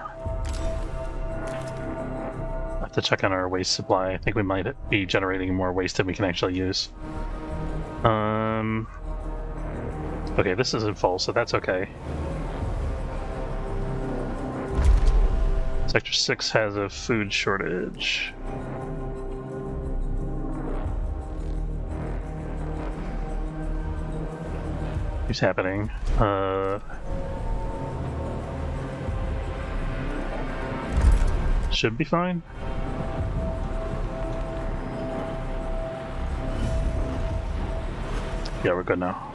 To check on our waste supply. I think we might be generating more waste than we can actually use. Okay, this isn't full, so that's okay. Sector 6 has a food shortage. What's happening? Should be fine. Yeah, we're good now.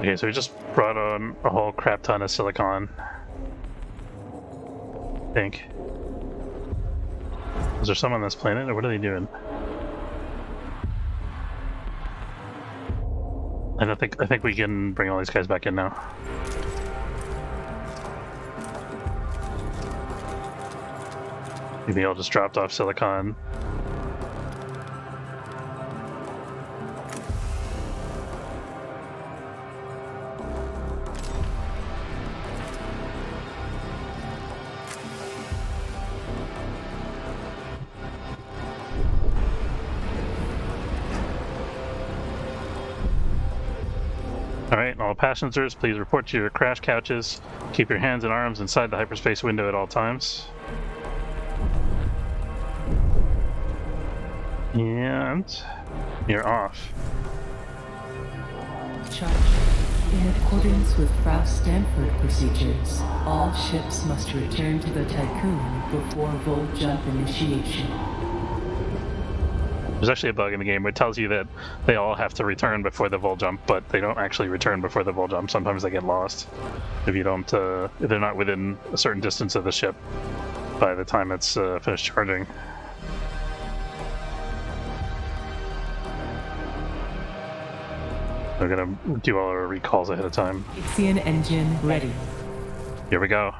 Okay, so we just brought on a whole crap ton of silicon. I think. Is there some on this planet, or what are they doing? I think we can bring all these guys back in now. Maybe all just dropped off silicon. Alright, all passengers, please report to your crash couches. Keep your hands and arms inside the hyperspace window at all times. And you're off. Charge. In accordance with Frau Stanford procedures, all ships must return to the Tycoon before Vol Jump initiation. There's actually a bug in the game where it tells you that they all have to return before the vol jump, but they don't actually return before the vol jump. Sometimes they get lost if you don't, if they're not within a certain distance of the ship by the time it's finished charging. We're gonna do all our recalls ahead of time. Ixion engine ready. Here we go.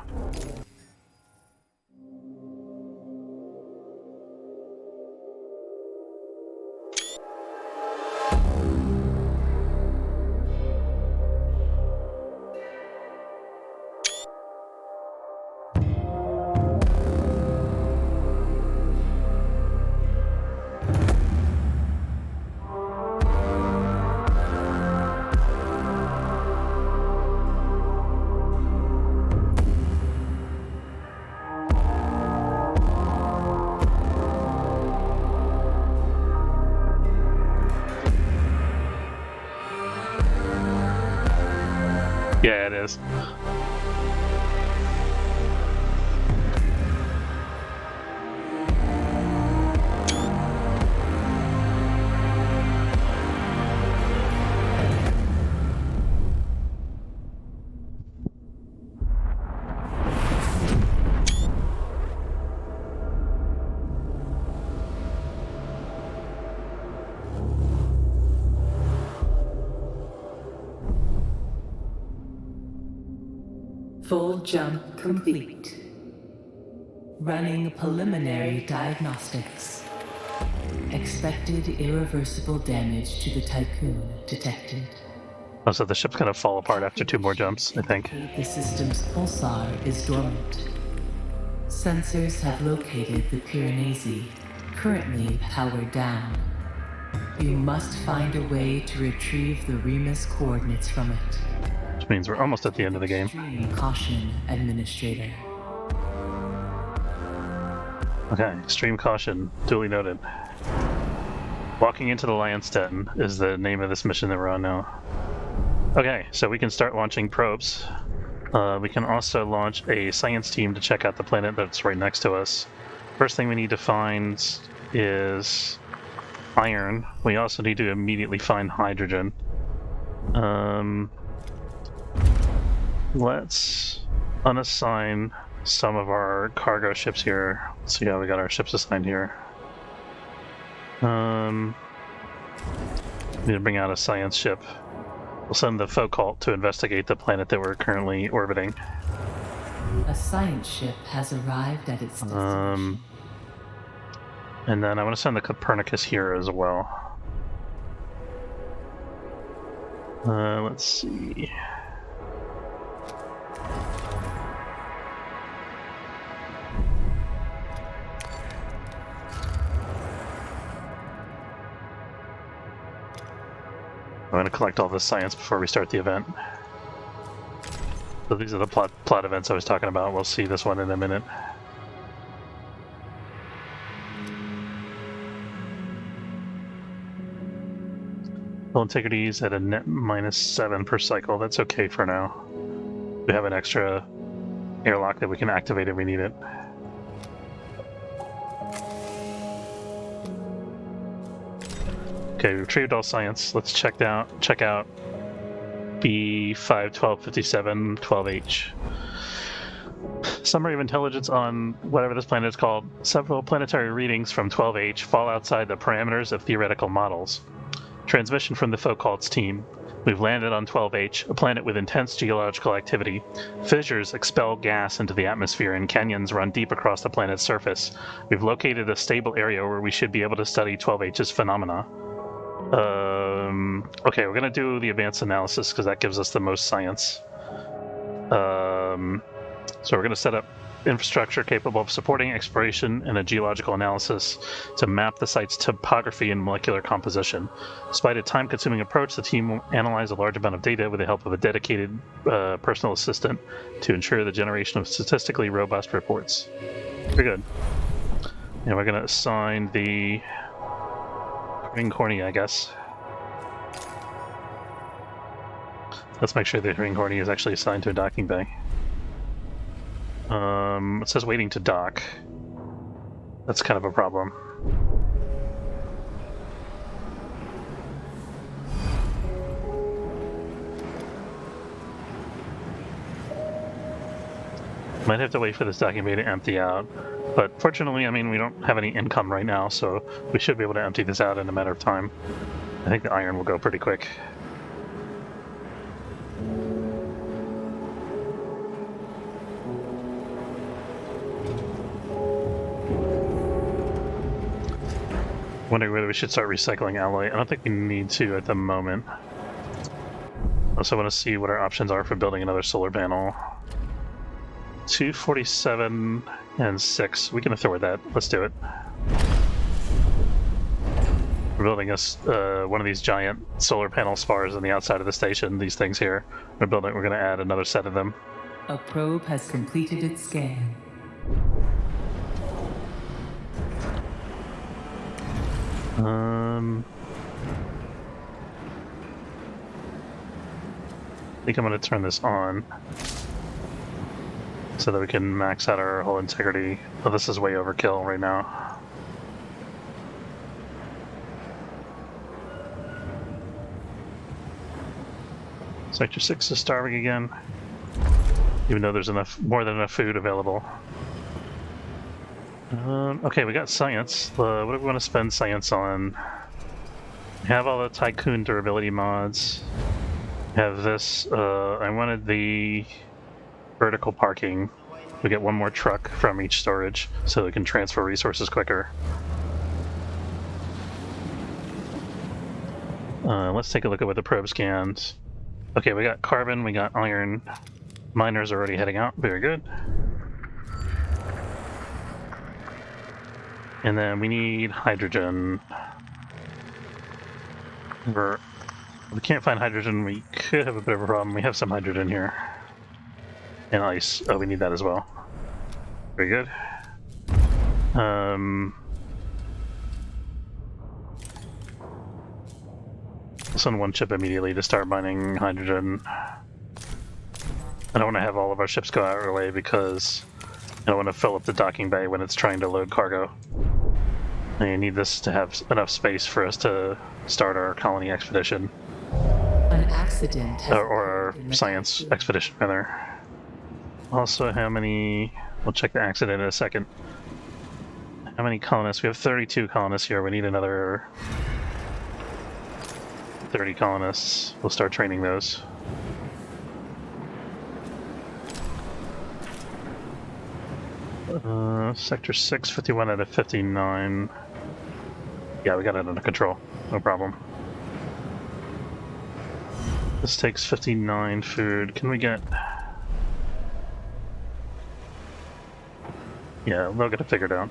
Yeah, it is. Full jump complete. Running preliminary diagnostics. Expected irreversible damage to the Tycoon detected. Oh, so the ship's gonna fall apart after 2 more jumps, I think. The system's pulsar is dormant. Sensors have located the Piranesi, currently powered down. You must find a way to retrieve the Remus coordinates from it. Which means we're almost at the end of the game. Extreme caution, Administrator. Okay, extreme caution, duly noted. Walking into the Lion's Den is the name of this mission that we're on now. Okay, so we can start launching probes. We can also launch a science team to check out the planet that's right next to us. First thing we need to find is iron. We also need to immediately find hydrogen. Let's unassign some of our cargo ships here. Let's see how we got our ships assigned here. Need to bring out a science ship. We'll send the Focult to investigate the planet that we're currently orbiting. A science ship has arrived at its destination. And then I want to send the Copernicus here as well. Let's see. I'm going to collect all this science before we start the event. So these are the plot events I was talking about. We'll see this one in a minute. Fuel integrity is at a net -7 per cycle. That's okay for now. We have an extra airlock that we can activate if we need it. Okay, we retrieved all science. Let's check out B51257-12H. Summary of intelligence on whatever this planet is called. Several planetary readings from 12H fall outside the parameters of theoretical models. Transmission from the Focalt's team. We've landed on 12H, a planet with intense geological activity. Fissures expel gas into the atmosphere and canyons run deep across the planet's surface. We've located a stable area where we should be able to study 12H's phenomena. Okay, we're gonna do the advanced analysis because that gives us the most science. So we're gonna set up infrastructure capable of supporting exploration and a geological analysis to map the site's topography and molecular composition. Despite a time-consuming approach, the team will analyze a large amount of data with the help of a dedicated personal assistant to ensure the generation of statistically robust reports. Very good. And we're going to assign the ring cornea, I guess. Let's make sure the ring cornea is actually assigned to a docking bay. It says waiting to dock. That's kind of a problem. Might have to wait for this docking bay to empty out. But fortunately, I mean, we don't have any income right now, so we should be able to empty this out in a matter of time. I think the iron will go pretty quick. Wondering whether we should start recycling alloy. I don't think we need to at the moment. Also want to see what our options are for building another solar panel. 247 and 6. We can afford that. Let's do it. We're building us one of these giant solar panel spars on the outside of the station. These things here. We're going to add another set of them. A probe has completed its scan. I think I'm going to turn this on so that we can max out our whole integrity. Oh, this is way overkill right now. Sector 6 is starving again, even though there's more than enough food available. Okay, we got science. What do we want to spend science on? We have all the Tycoon durability mods. We have this. I wanted the vertical parking. We get one more truck from each storage so we can transfer resources quicker. Let's take a look at what the probe scans. Okay, we got carbon, we got iron. Miners are already heading out. Very good. And then we need hydrogen. We can't find hydrogen. We could have a bit of a problem. We have some hydrogen here. And ice. Oh, we need that as well. Very good. Send one ship immediately to start mining hydrogen. I don't want to have all of our ships go out our way because I don't want to fill up the docking bay when it's trying to load cargo. And you need this to have enough space for us to start our colony expedition. An accident has or our science expedition, rather. Also, how many... We'll check the accident in a second. How many colonists? We have 32 colonists here. We need another 30 colonists. We'll start training those. Sector 6, 51 out of 59. Yeah, we got it under control. No problem. This takes 59 food. Can we get... Yeah, they'll get it figured out.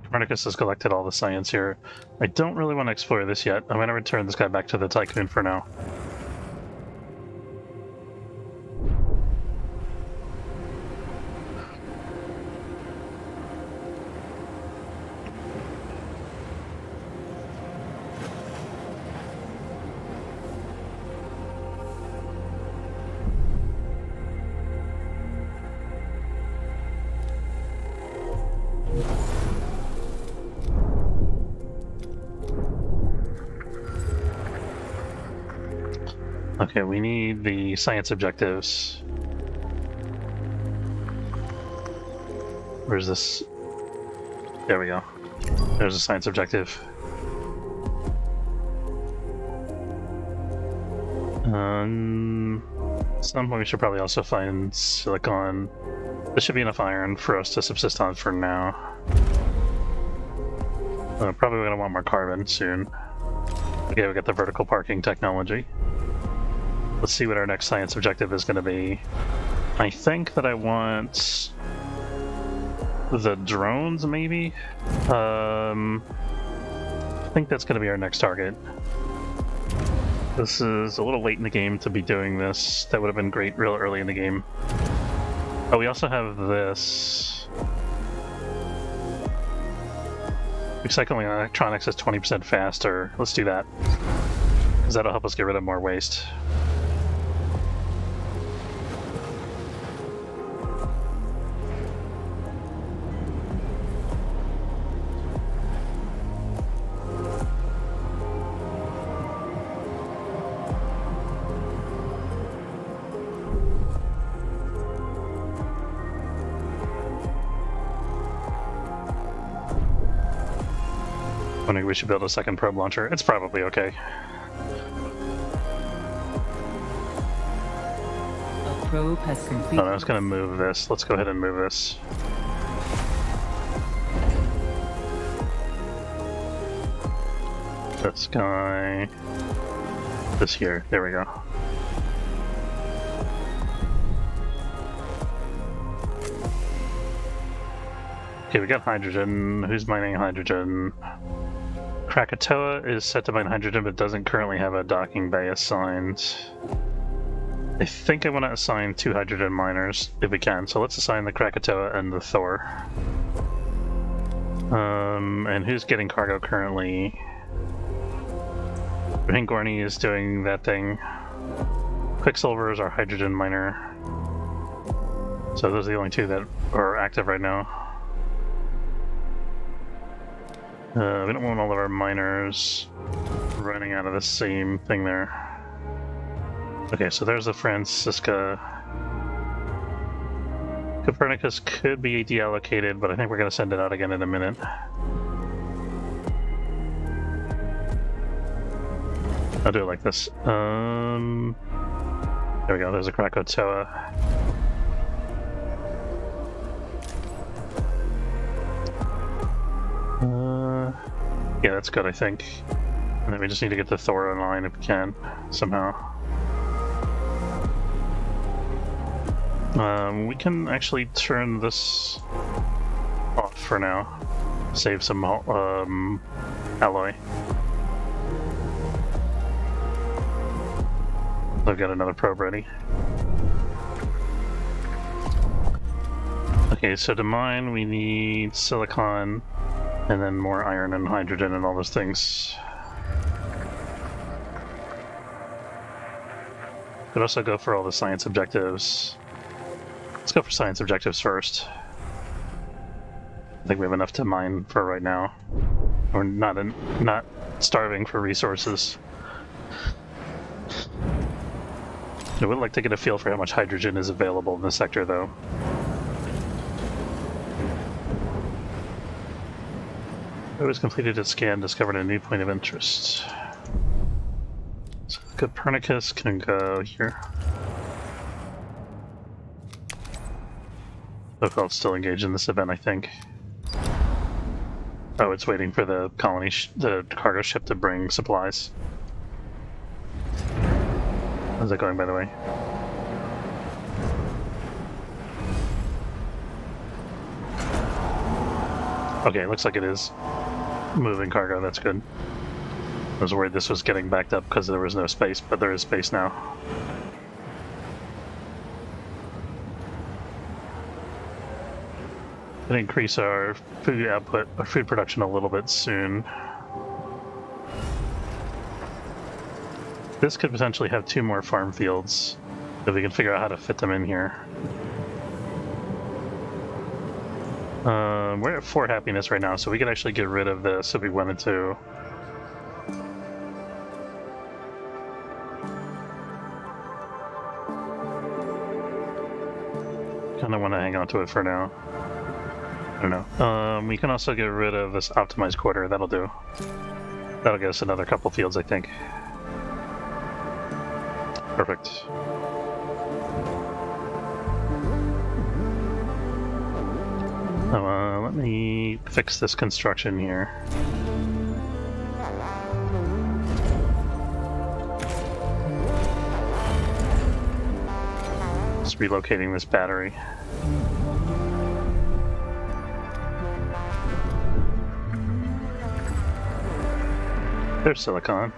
Copernicus has collected all the science here. I don't really want to explore this yet. I'm going to return this guy back to the Tycoon for now. Okay, we need the science objectives. Where's this? There we go. There's a science objective. Some point we should probably also find silicon. There should be enough iron for us to subsist on for now. Probably going to want more carbon soon. Okay, we got the vertical parking technology. Let's see what our next science objective is going to be. I think that I want the drones, maybe? I think that's going to be our next target. This is a little late in the game to be doing this. That would have been great real early in the game. Oh, we also have this. Recycling electronics is 20% faster. Let's do that, because that'll help us get rid of more waste. Wondering if we should build a second probe launcher. It's probably okay. A probe has completed. Oh, I was going to move this. Let's go ahead and move this. This guy. This here. There we go. Okay, we got hydrogen. Who's mining hydrogen? Krakatoa is set to mine hydrogen, but doesn't currently have a docking bay assigned. I think I want to assign 2 hydrogen miners, if we can. So let's assign the Krakatoa and the Thor. And who's getting cargo currently? I think Gorny is doing that thing. Quicksilver is our hydrogen miner. So those are the only 2 that are active right now. We don't want all of our miners running out of the same thing there. Okay, so there's the Francisca. Copernicus could be deallocated, but I think we're going to send it out again in a minute. I'll do it like this. There we go, there's a Krakatoa. Yeah, that's good, I think. And then we just need to get the Thor online if we can, somehow. We can actually turn this off for now. Save some alloy. I've got another probe ready. Okay, so to mine we need silicon, and then more iron and hydrogen and all those things. Could also go for all the science objectives. Let's go for science objectives first. I think we have enough to mine for right now. We're not starving for resources. I would like to get a feel for how much hydrogen is available in the sector, though. It was completed a scan, discovered a new point of interest. So Copernicus can go here. So it's still engaged in this event, I think. Oh, it's waiting for the colony, the cargo ship to bring supplies. How's that going, by the way? Okay, looks like it is moving cargo, that's good. I was worried this was getting backed up because there was no space, but there is space now. Gonna increase our food output, our food production a little bit soon. This could potentially have 2 more farm fields if we can figure out how to fit them in here. We're at 4 happiness right now, so we could actually get rid of this if we wanted to. Kinda want to hang on to it for now. I don't know. We can also get rid of this optimized quarter, that'll do. That'll get us another couple fields, I think. Perfect. Let me fix this construction here. Just relocating this battery. There's silicon.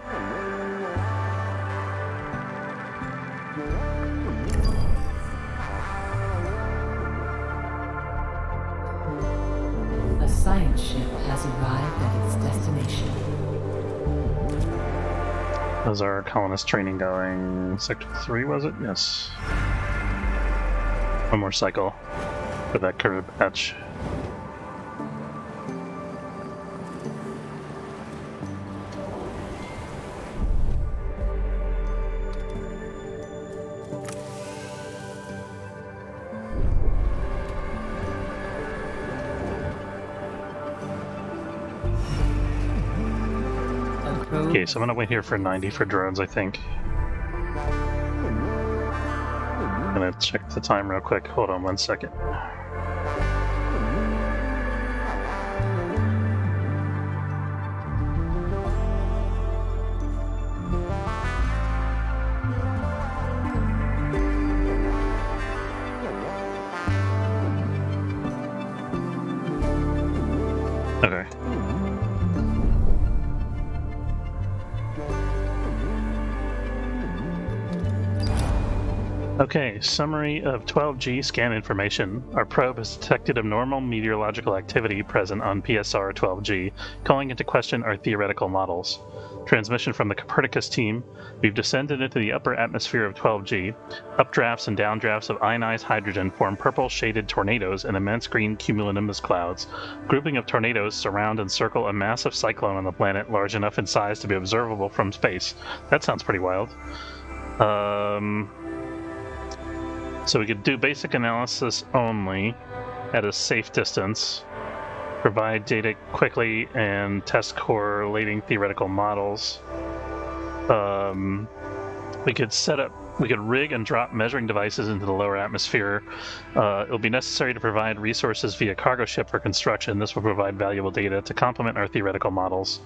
A science ship has arrived at its destination. How's our colonist training going? Sector 3, was it? Yes. One more cycle for that curved patch. Okay, so I'm gonna wait here for 90 for drones, I think. I'm gonna check the time real quick. Hold on 1 second. Okay. Okay, summary of 12G scan information. Our probe has detected abnormal meteorological activity present on PSR 12G, calling into question our theoretical models. Transmission from the Copernicus team. We've descended into the upper atmosphere of 12G. Updrafts and downdrafts of ionized hydrogen form purple shaded tornadoes and immense green cumulonimbus clouds. Grouping of tornadoes surround and circle a massive cyclone on the planet large enough in size to be observable from space. That sounds pretty wild. So we could do basic analysis only at a safe distance, provide data quickly, and test correlating theoretical models. We could rig and drop measuring devices into the lower atmosphere. It'll be necessary to provide resources via cargo ship for construction. This will provide valuable data to complement our theoretical models.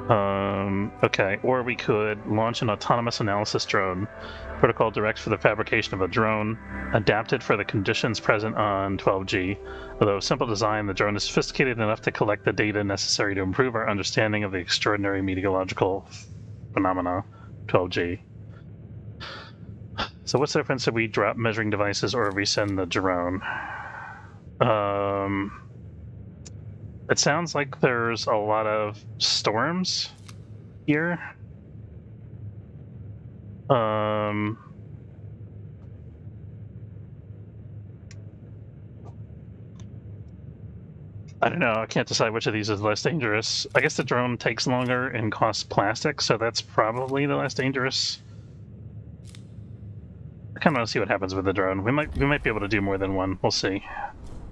Okay, or we could launch an autonomous analysis drone. Protocol directs for the fabrication of a drone, adapted for the conditions present on 12G. Although simple design, the drone is sophisticated enough to collect the data necessary to improve our understanding of the extraordinary meteorological phenomena 12G. So what's the difference if we drop measuring devices or if we send the drone? It sounds like there's a lot of storms here. I don't know. I can't decide which of these is less dangerous. I guess the drone takes longer and costs plastic, so that's probably the less dangerous. I kind of want to see what happens with the drone. We might be able to do more than one. We'll see.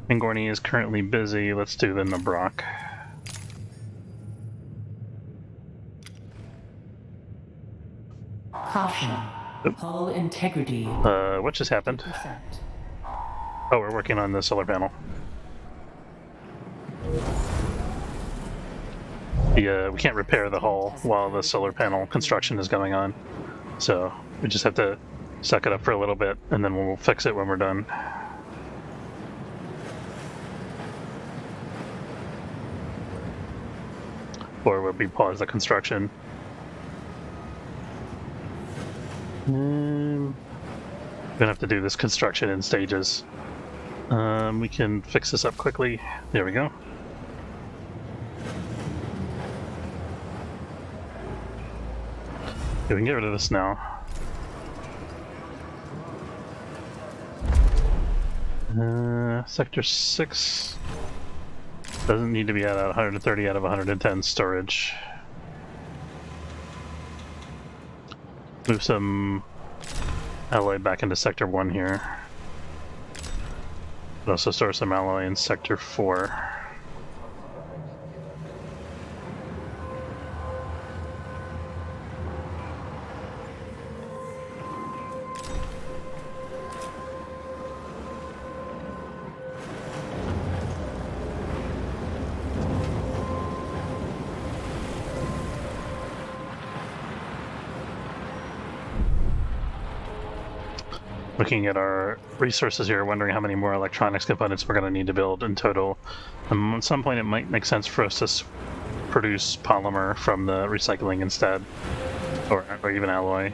Mingorni is currently busy. Let's do the Nabrak. Caution. Hull integrity. What just happened? 50%. Oh, we're working on the solar panel. We can't repair the hull while the solar panel construction is going on. So we just have to suck it up for a little bit, and then we'll fix it when we're done. Or we'll pause the construction. We're gonna have to do this construction in stages. We can fix this up quickly. There we go. Okay, we can get rid of this now. Sector 6 doesn't need to be at 130 out of 110 storage. Move some alloy back into Sector 1 here. But also store some alloy in Sector 4. looking at our resources here, wondering how many more electronics components we're going to need to build in total. At some point, it might make sense for us to produce polymer from the recycling instead, or even alloy.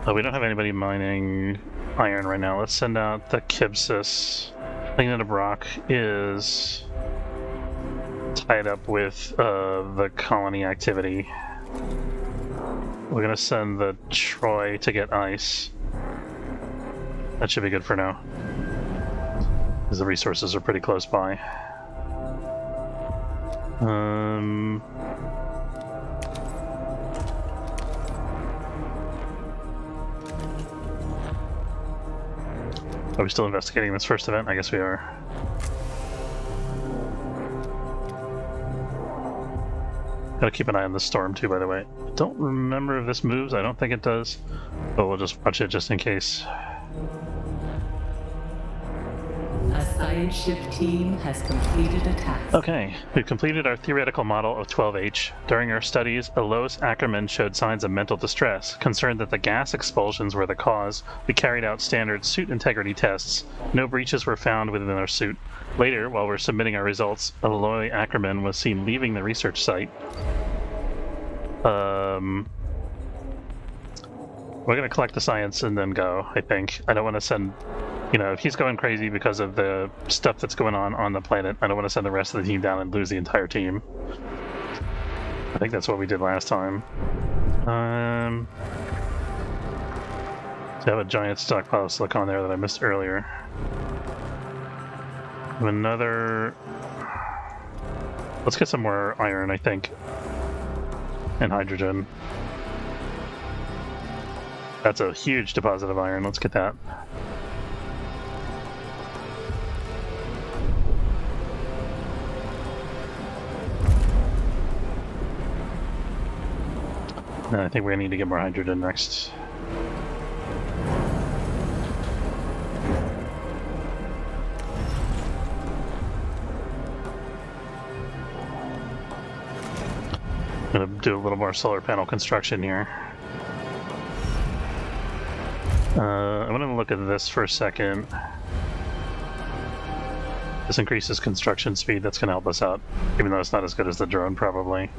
Oh, we don't have anybody mining iron right now. Let's send out the Kibsis. Lignative rock is tied up with the colony activity. We're gonna send the Troy to get ice. That should be good for now, because the resources are pretty close by. Are we still investigating this first event? I guess we are. Gotta keep an eye on the storm too, by the way. I don't remember if this moves. I don't think it does, but we'll just watch it just in case. A science ship team has completed a task. Okay, we've completed our theoretical model of 12H. During our studies, Alois Ackerman showed signs of mental distress. Concerned that the gas expulsions were the cause, we carried out standard suit integrity tests. No breaches were found within our suit. Later, while we're submitting our results, Alois Ackerman was seen leaving the research site. We're gonna collect the science and then go, I think. I don't want to send... You know, if he's going crazy because of the stuff that's going on the planet, I don't want to send the rest of the team down and lose the entire team. I think that's what we did last time. So I have a giant stockpile of silicon there that I missed earlier. Another... Let's get some more iron, I think. And hydrogen. That's a huge deposit of iron. Let's get that. And I think we're gonna need to get more hydrogen next. I'm gonna do a little more solar panel construction here. I'm gonna look at this for a second. This increases construction speed. That's gonna help us out, even though it's not as good as the drone, probably.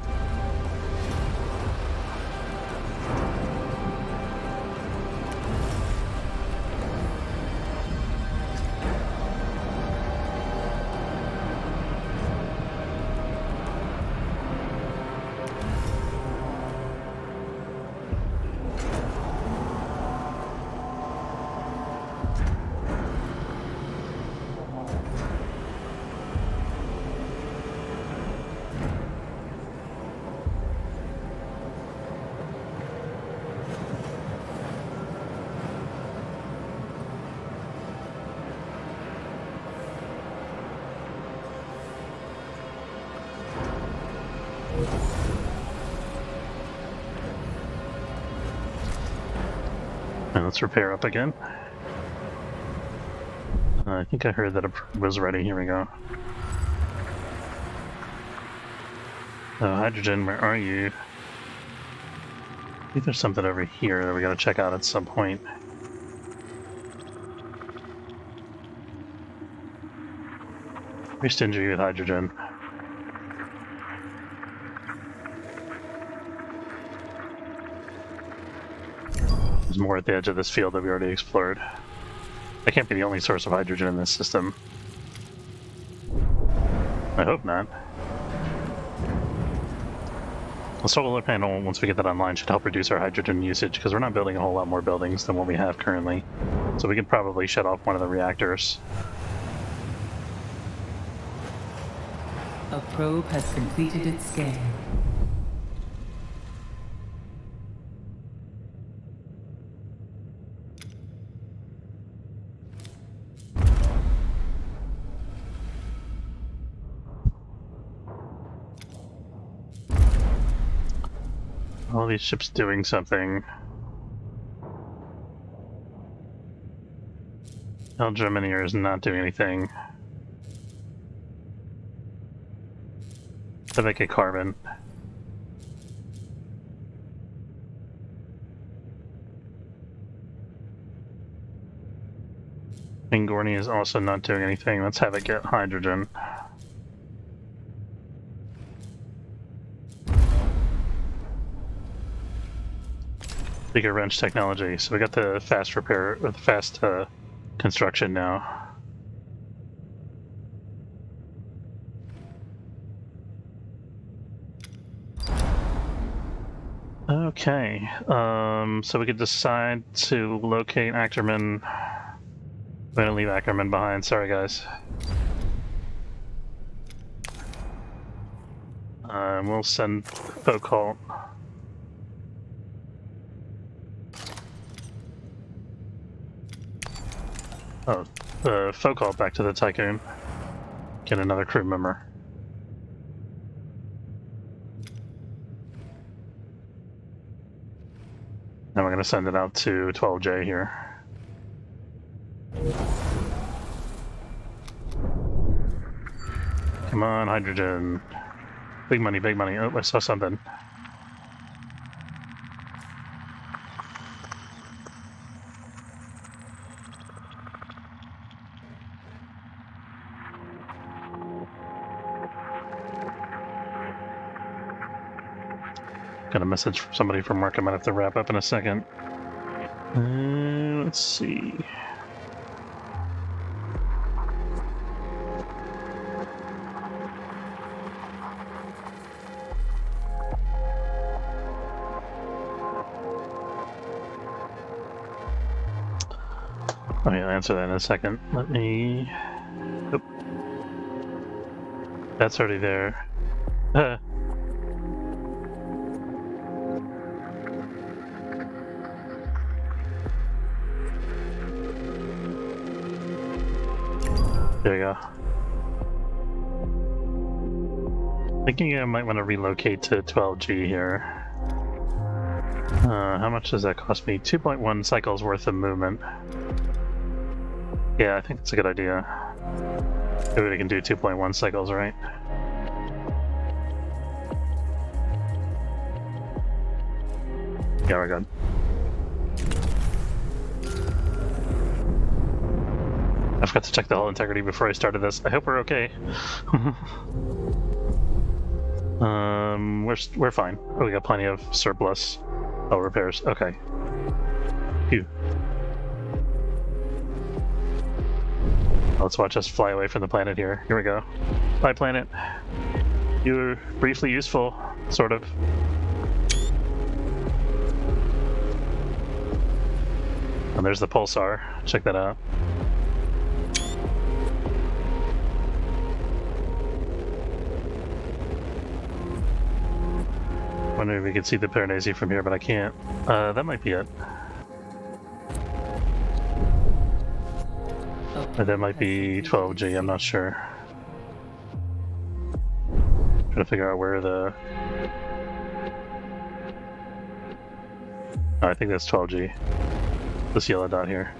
And let's repair up again. I think I heard that it was ready. Here we go. Hydrogen, where are you? I think there's something over here that we gotta check out at some point. Very stingy with hydrogen. There's more at the edge of this field that we already explored. That can't be the only source of hydrogen in this system. I hope not. The solar panel, once we get that online, should help reduce our hydrogen usage, because we're not building a whole lot more buildings than what we have currently. So we could probably shut off one of the reactors. A probe has completed its scan. All these ships doing something. Germany is not doing anything. to make a carbon. And Gorny is also not doing anything. Let's have it get hydrogen. Bigger wrench technology. So we got the fast repair, or the fast construction now. Okay, so we could decide to locate Ackerman. We're gonna leave Ackerman behind. Sorry, guys. We'll send Focalt. Oh, Focalt back to the Tycoon. Get another crew member. Now we're gonna send it out to 12J here. Come on, hydrogen. Big money, big money. Oh, I saw something. Got a message from somebody from work. I might have to wrap up in a second. Let's see. Okay, I'll answer that in a second. Let me... Oh. That's already there. There you go. Thinking I might want to relocate to 12G here. How much does that cost me? 2.1 cycles worth of movement. Yeah, I think that's a good idea. Maybe we can do 2.1 cycles, right? Yeah, we're good. I forgot to check the hull integrity before I started this. I hope we're okay. We're fine. Oh, we got plenty of surplus. Oh, repairs. Okay. Phew. Let's watch us fly away from the planet here. Here we go. Bye, planet. You were briefly useful, sort of. And there's the pulsar. Check that out. Wondering if we could see the Piranesi from here, but I can't. That might be it. Or that might be 12G, I'm not sure. Trying to figure out where the... Oh, I think that's 12G. This yellow dot here.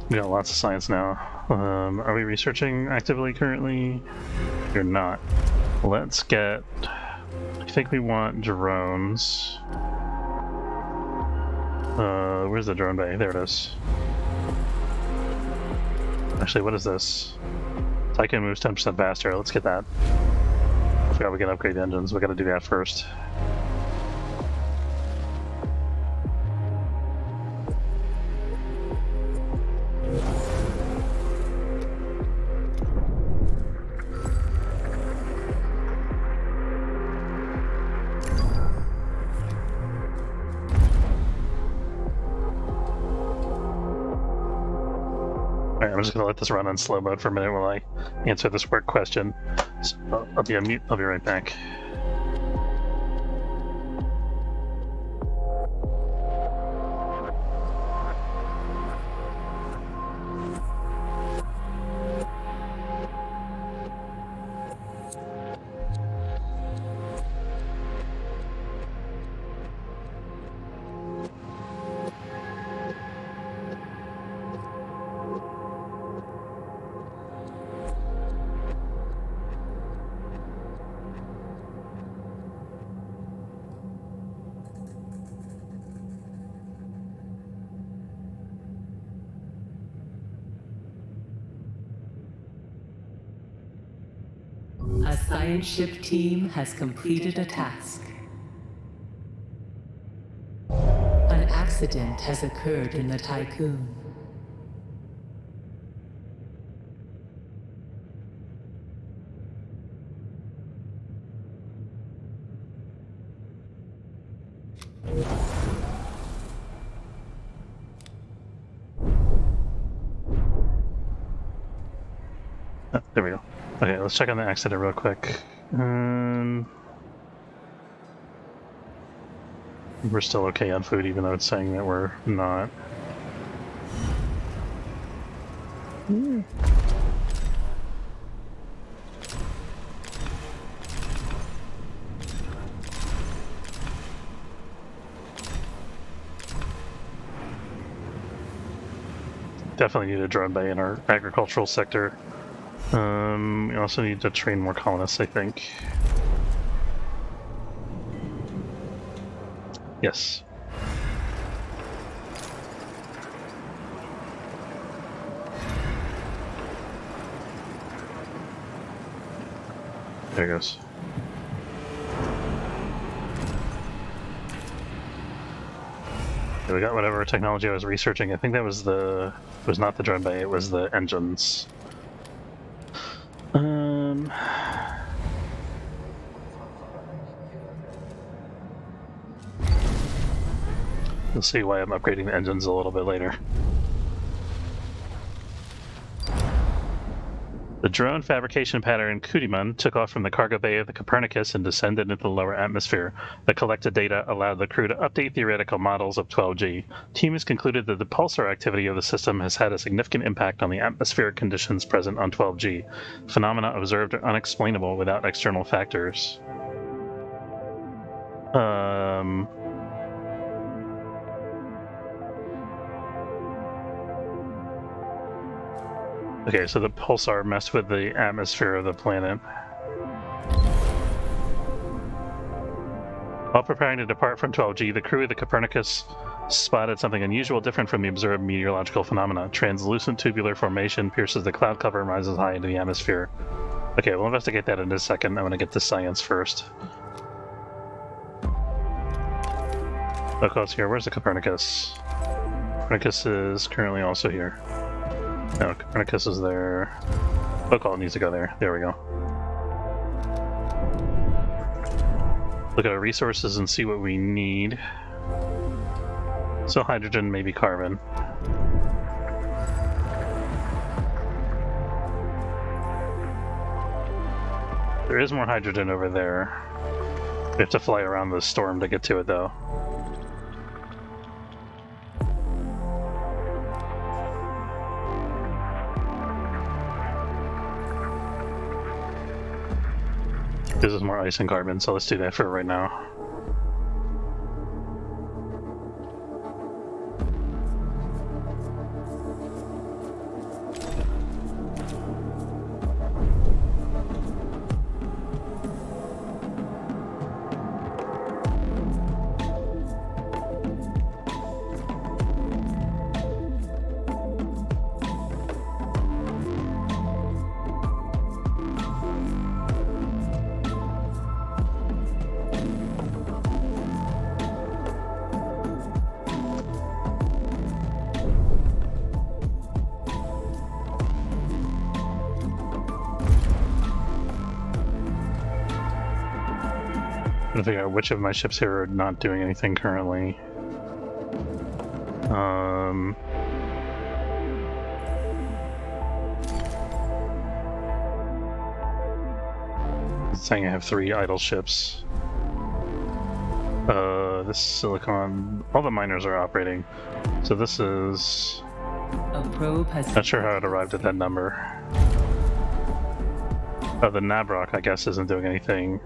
We got lots of science now. Are we researching actively currently? You're not. Let's get... I think we want drones. Where's the drone bay? There it is. Actually, what is this? Tycoon moves 10% faster. Let's get that. I forgot we can upgrade the engines. We gotta do that first. Alright, I'm just gonna let this run on slow mode for a minute while I answer this work question. So I'll be on mute. I'll be right back. science ship team has completed a task. An accident has occurred in the Tycoon. There we go. Okay, let's check on the accident real quick. We're still okay on food, even though it's saying that we're not. Definitely need a drone bay in our agricultural sector. We also need to train more colonists, I think. Yes. There it goes. Okay, we got whatever technology I was researching. I think that was the... It was not the drone bay, it was the engines. You'll see why I'm upgrading the engines a little bit later. The drone fabrication pattern Kudiman took off from the cargo bay of the Copernicus and descended into the lower atmosphere. The collected data allowed the crew to update theoretical models of 12G. Team has concluded that the pulsar activity of the system has had a significant impact on the atmospheric conditions present on 12G. Phenomena observed are unexplainable without external factors. Okay, so the pulsar messed with the atmosphere of the planet. While preparing to depart from 12G, the crew of the Copernicus spotted something unusual, different from the observed meteorological phenomena. Translucent tubular formation pierces the cloud cover and rises high into the atmosphere. Okay, we'll investigate that in a second. I want to get to science first. Look what's here. Where's the Copernicus? Copernicus is currently also here. No, Copernicus is there. Bocall needs to go there. There we go. Look at our resources and see what we need. So hydrogen, maybe carbon. There is more hydrogen over there. We have to fly around the storm to get to it, though. This is more ice and carbon, so let's do that for right now. I'm trying to figure out which of my ships here are not doing anything currently. It's saying I have 3 idle ships. This silicon, all the miners are operating. So this is... A probe has... Not sure how it arrived at that number. Oh, the Nabrock, I guess, isn't doing anything.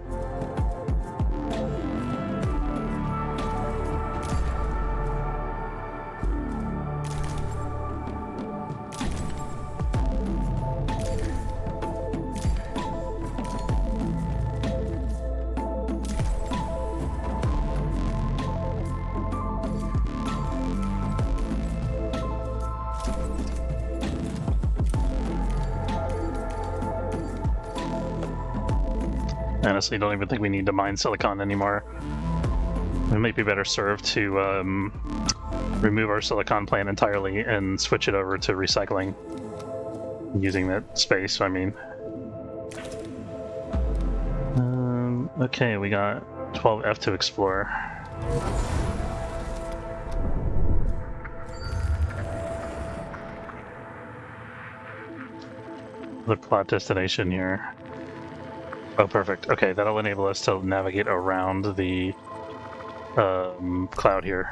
Honestly, don't even think we need to mine silicon anymore. We might be better served to remove our silicon plant entirely and switch it over to recycling using that space, I mean. Okay, we got 12F to explore. The plot destination here. Oh, perfect. Okay, that'll enable us to navigate around the cloud here.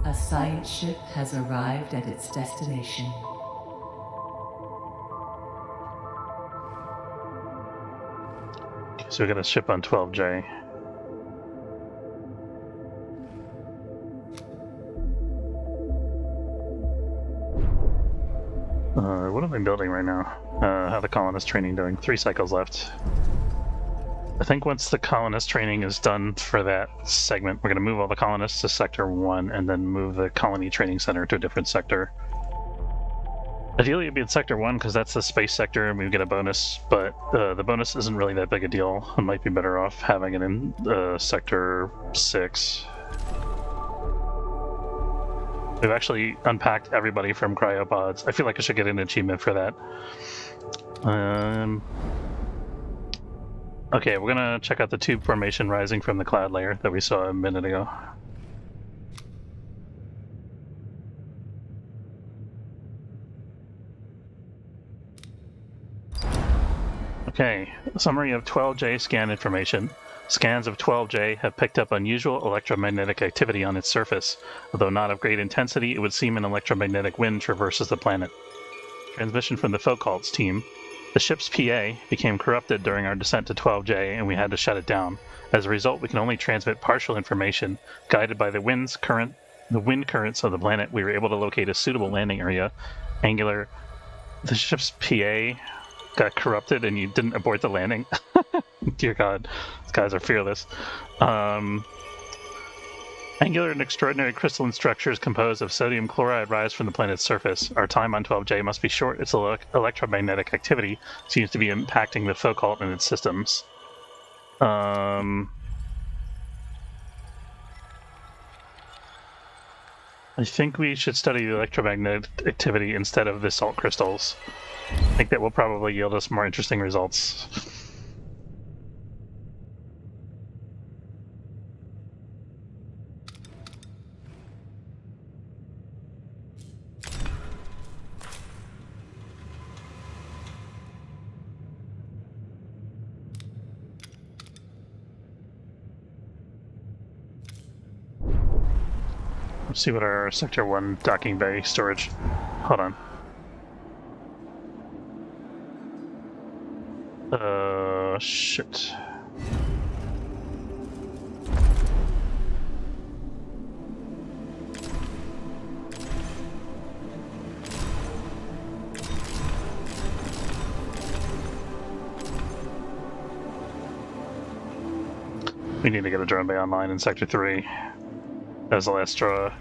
A science ship has arrived at its destination. Okay, so we got a ship on 12J. What am I building right now? How the colonist training doing? 3 cycles left. I think once the colonist training is done for that segment, we're going to move all the colonists to Sector 1 and then move the colony training center to a different sector. Ideally, it'd be in Sector 1 because that's the space sector and we get a bonus, but the bonus isn't really that big a deal. I might be better off having it in Sector 6. We've actually unpacked everybody from cryopods. I feel like I should get an achievement for that. Okay, we're gonna check out the tube formation rising from the cloud layer that we saw a minute ago. Okay, summary of 12J scan information. Scans of 12J have picked up unusual electromagnetic activity on its surface. Although not of great intensity, it would seem an electromagnetic wind traverses the planet. Transmission from the Focalt's team. The ship's PA became corrupted during our descent to 12J, and we had to shut it down. As a result, we can only transmit partial information. Guided by the wind currents of the planet, we were able to locate a suitable landing area. Angular. The ship's PA got corrupted and you didn't abort the landing. Dear God, these guys are fearless. Angular and extraordinary crystalline structures composed of sodium chloride rise from the planet's surface. Our time on 12J must be short. Its electromagnetic activity seems to be impacting the Focalt and its systems. I think we should study the electromagnetic activity instead of the salt crystals. I think that will probably yield us more interesting results. Let's see what our Sector 1 docking bay storage... Hold on. Shit. We need to get a drone bay online in Sector 3. That was the last straw.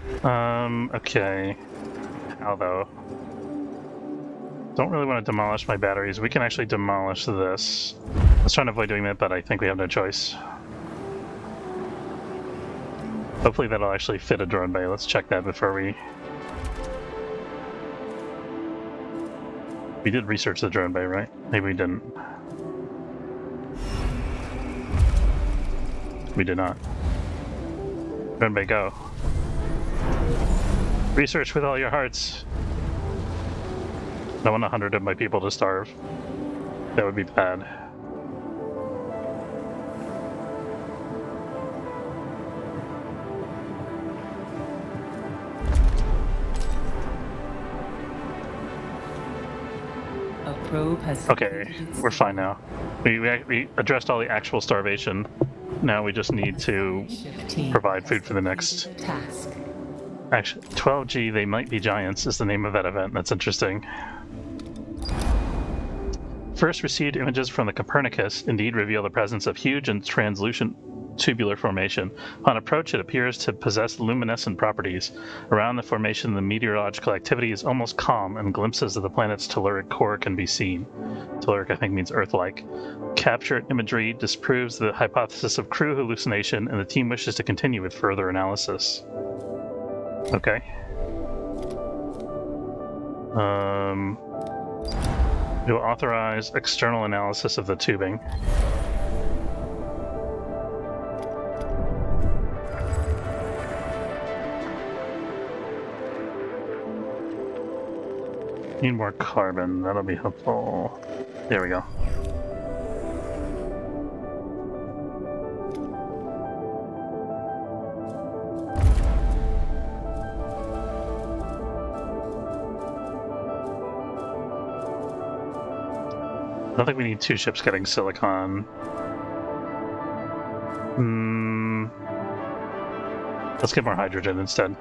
Okay. How though? Don't really want to demolish my batteries. We can actually demolish this. I was trying to avoid doing that, but I think we have no choice. Hopefully that'll actually fit a drone bay. Let's check that before we... We did research the drone bay, right? Maybe we didn't. We did not. Drone bay, go. Research with all your hearts. I want 100 of my people to starve. That would be bad. A probe has... Okay, we're fine now. We addressed all the actual starvation. Now we just need to provide food for the next... Actually, 12G, They Might Be Giants is the name of that event. That's interesting. First received images from the Copernicus indeed reveal the presence of huge and translucent tubular formation. Upon approach, it appears to possess luminescent properties. Around the formation, the meteorological activity is almost calm, and glimpses of the planet's telluric core can be seen. Telluric, I think, means Earth-like. Captured imagery disproves the hypothesis of crew hallucination, and the team wishes to continue with further analysis. Okay. We'll authorize external analysis of the tubing. Need more carbon, that'll be helpful. There we go. I don't think we need two ships getting silicon. Let's get more hydrogen instead.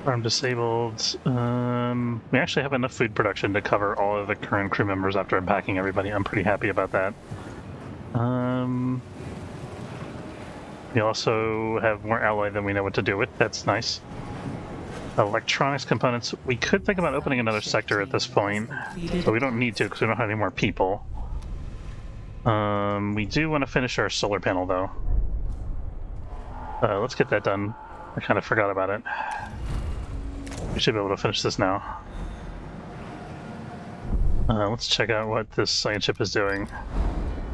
Arm disabled. We actually have enough food production to cover all of the current crew members after unpacking everybody. I'm pretty happy about that. We also have more alloy than we know what to do with. That's nice. Electronics components. We could think about opening another sector at this point, but we don't need to because we don't have any more people. We do want to finish our solar panel, though. Let's get that done. I kind of forgot about it. We should be able to finish this now. Let's check out what this science ship is doing.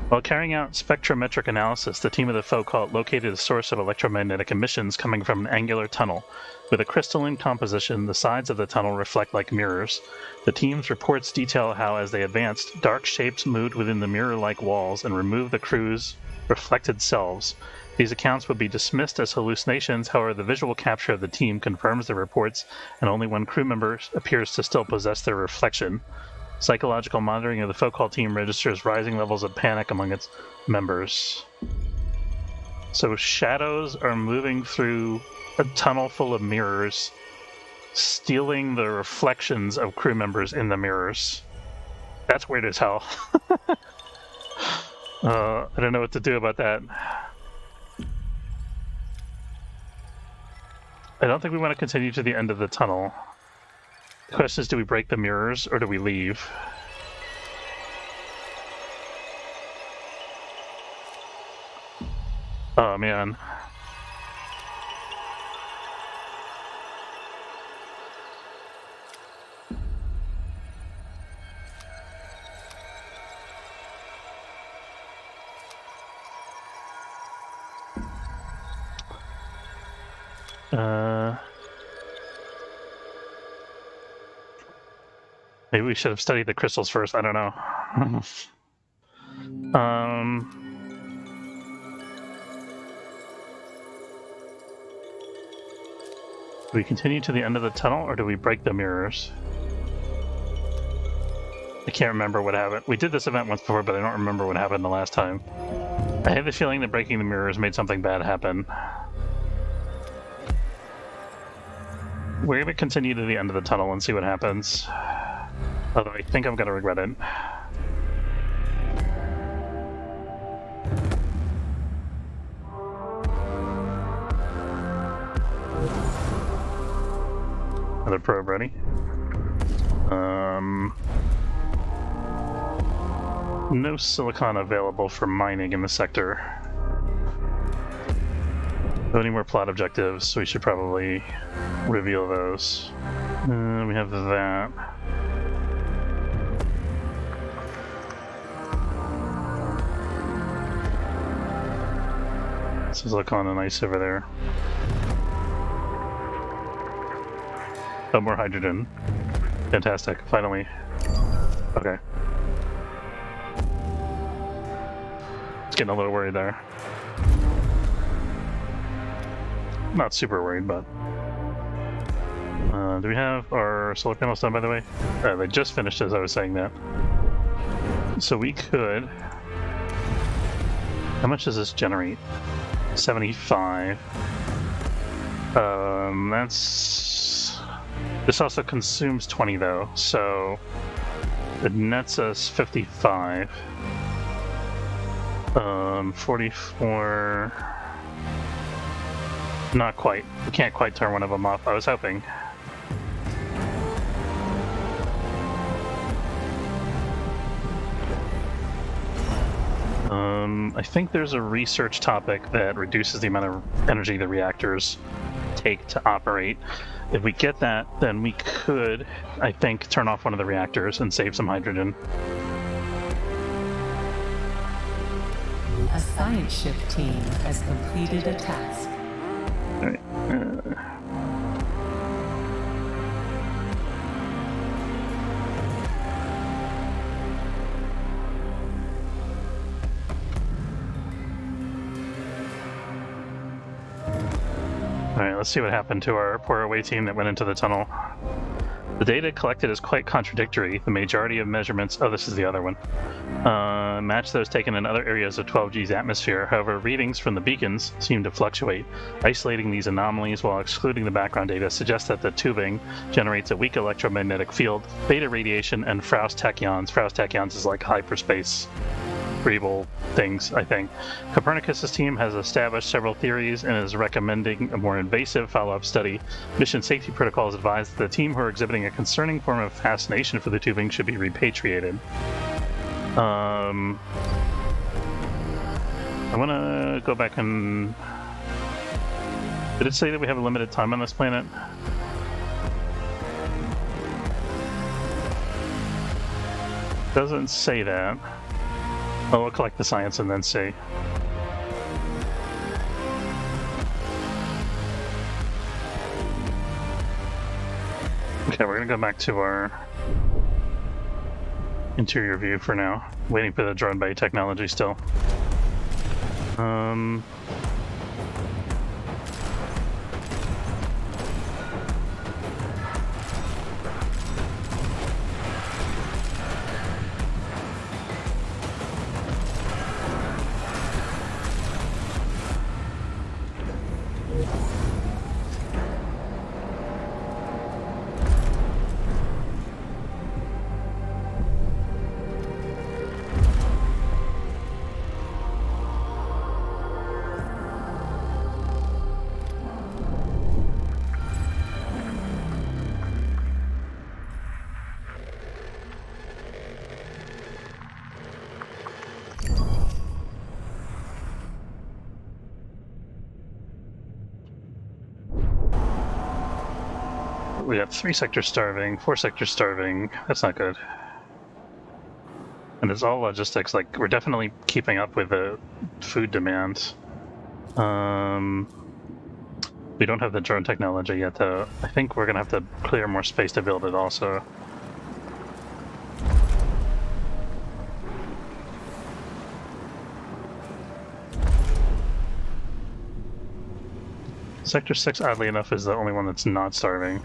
While carrying out spectrometric analysis, the team of the Foucault located a source of electromagnetic emissions coming from an angular tunnel. With a crystalline composition, the sides of the tunnel reflect like mirrors. The team's reports detail how, as they advanced, dark shapes moved within the mirror-like walls and removed the crew's reflected selves. These accounts would be dismissed as hallucinations, however the visual capture of the team confirms the reports, and only one crew member appears to still possess their reflection. Psychological monitoring of the Foucault team registers rising levels of panic among its members. So shadows are moving through a tunnel full of mirrors, stealing the reflections of crew members in the mirrors. That's weird as hell. I don't know what to do about that. I don't think we want to continue to the end of the tunnel. The question is, do we break the mirrors or do we leave? Oh, man. Maybe we should have studied the crystals first. I don't know. Do we continue to the end of the tunnel, or do we break the mirrors? I can't remember what happened. We did this event once before, but I don't remember what happened the last time. I have the feeling that breaking the mirrors made something bad happen. We're going to continue to the end of the tunnel and see what happens. Although I think I'm going to regret it. Another probe ready. No silicon available for mining in the sector. No any more plot objectives, so we should probably reveal those. We have that. Silicon and ice over there. Oh, more hydrogen. Fantastic, finally. Okay. Let's getting a little worried there. Not super worried, but... do we have our solar panels done, by the way? They just finished as I was saying that. So we could... How much does this generate? 75. That's... This also consumes 20, though, so... It nets us 55. 44... Not quite. We can't quite turn one of them off. I was hoping. I think there's a research topic that reduces the amount of energy the reactors take to operate. If we get that, then we could, I think, turn off one of the reactors and save some hydrogen. A science ship team has completed a task. All right. Alright, let's see what happened to our poor away team that went into the tunnel. The data collected is quite contradictory. The majority of measurements... Oh, this is the other one. Match those taken in other areas of 12G's atmosphere. However, readings from the beacons seem to fluctuate. Isolating these anomalies while excluding the background data suggests that the tubing generates a weak electromagnetic field, beta radiation, and Faust tachyons. Faust tachyons is like hyperspace breathable things, I think. Copernicus's team has established several theories and is recommending a more invasive follow-up study. Mission safety protocols advise that the team who are exhibiting a concerning form of fascination for the tubing should be repatriated. I want to go back and... Did it say that we have a limited time on this planet? Doesn't say that. Oh, we'll collect the science and then see. Okay, we're gonna go back to our interior view for now. Waiting for the drone bay technology still. We got 3 sectors starving, 4 sectors starving. That's not good. And it's all logistics. Like, we're definitely keeping up with the food demand. We don't have the drone technology yet, though. I think we're gonna have to clear more space to build it also. Sector 6, oddly enough, is the only one that's not starving.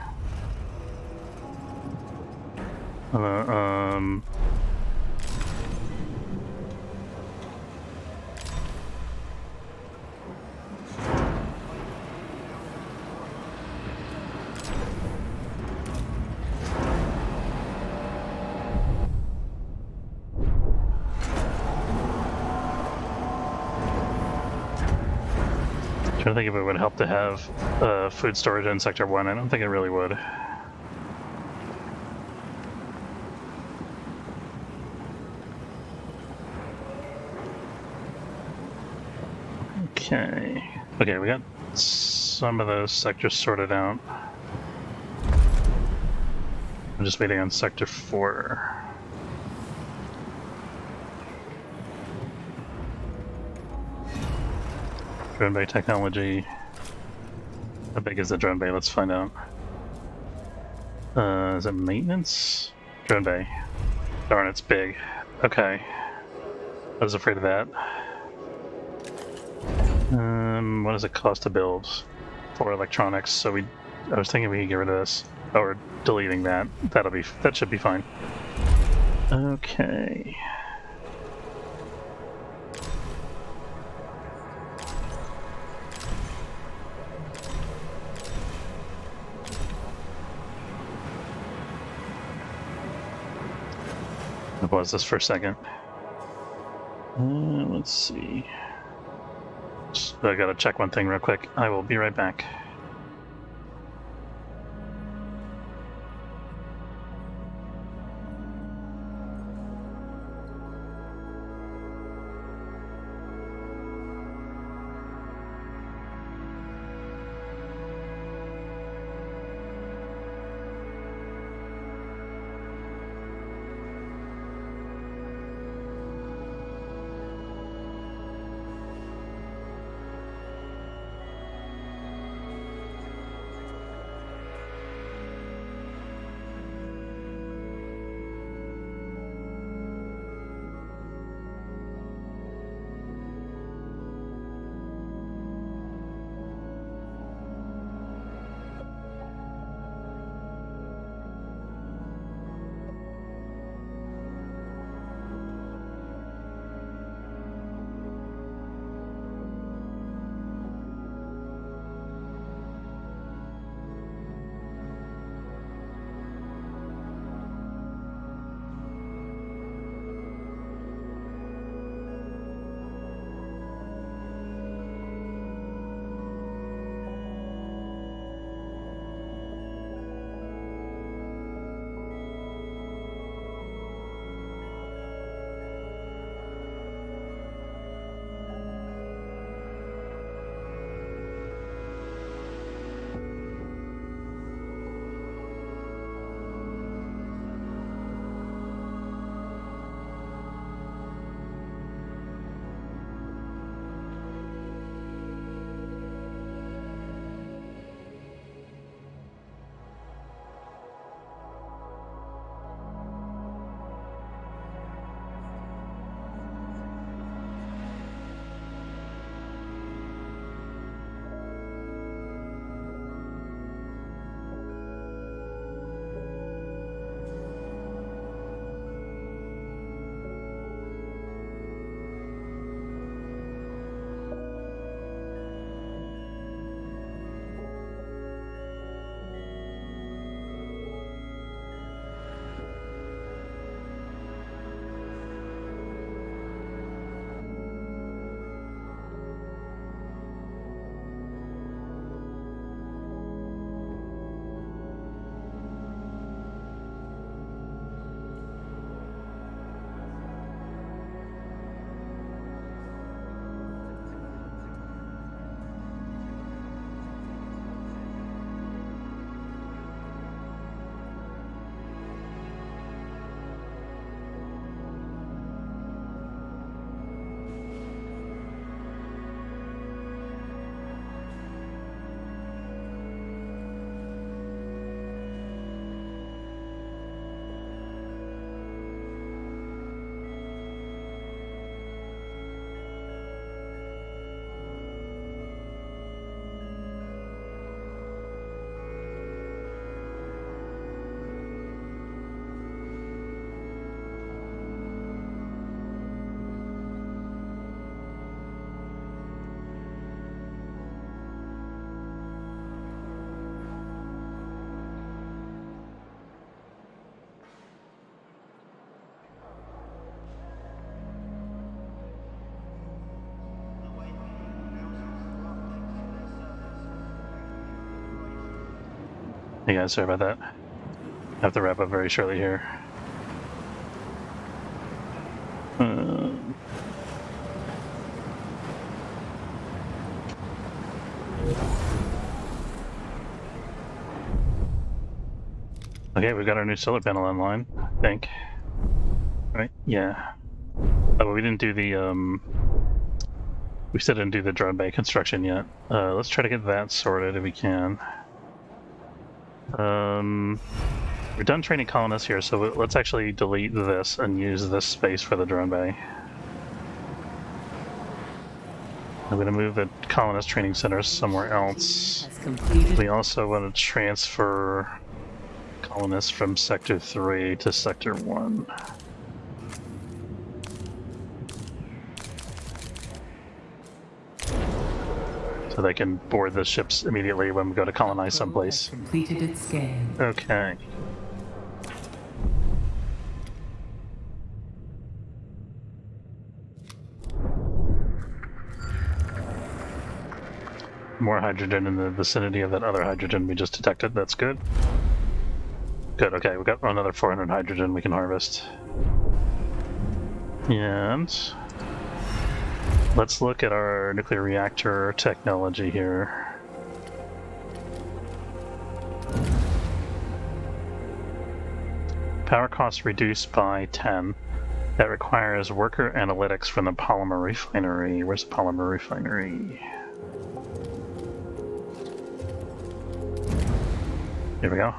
Trying to think if it would help to have food storage in Sector 1. I don't think it really would. Okay, we got some of those sectors sorted out. I'm just waiting on Sector 4. Drone bay technology. How big is the drone bay? Let's find out. Is it maintenance? Drone bay. Darn, it's big. Okay. I was afraid of that. What does it cost to build 4 electronics? So I was thinking we could get rid of this, or deleting that. That should be fine. Okay. I'll pause this for a second. Let's see. I gotta check one thing real quick. I will be right back. Hey guys, sorry about that. I have to wrap up very shortly here. Okay, we've got our new solar panel online, I think. Right? Yeah. Oh, but we didn't do the, we still didn't do the drone bay construction yet. Let's try to get that sorted if we can. We're done training colonists here, so let's actually delete this and use this space for the drone bay. I'm going to move the colonist training center somewhere else. We also want to transfer colonists from Sector 3 to Sector 1. So they can board the ships immediately when we go to colonize someplace. Completed its scan. Okay. More hydrogen in the vicinity of that other hydrogen we just detected. That's good. Good, okay, we got another 400 hydrogen we can harvest. And let's look at our nuclear reactor technology here. Power costs reduced by 10. That requires worker analytics from the polymer refinery. Where's the polymer refinery? Here we go.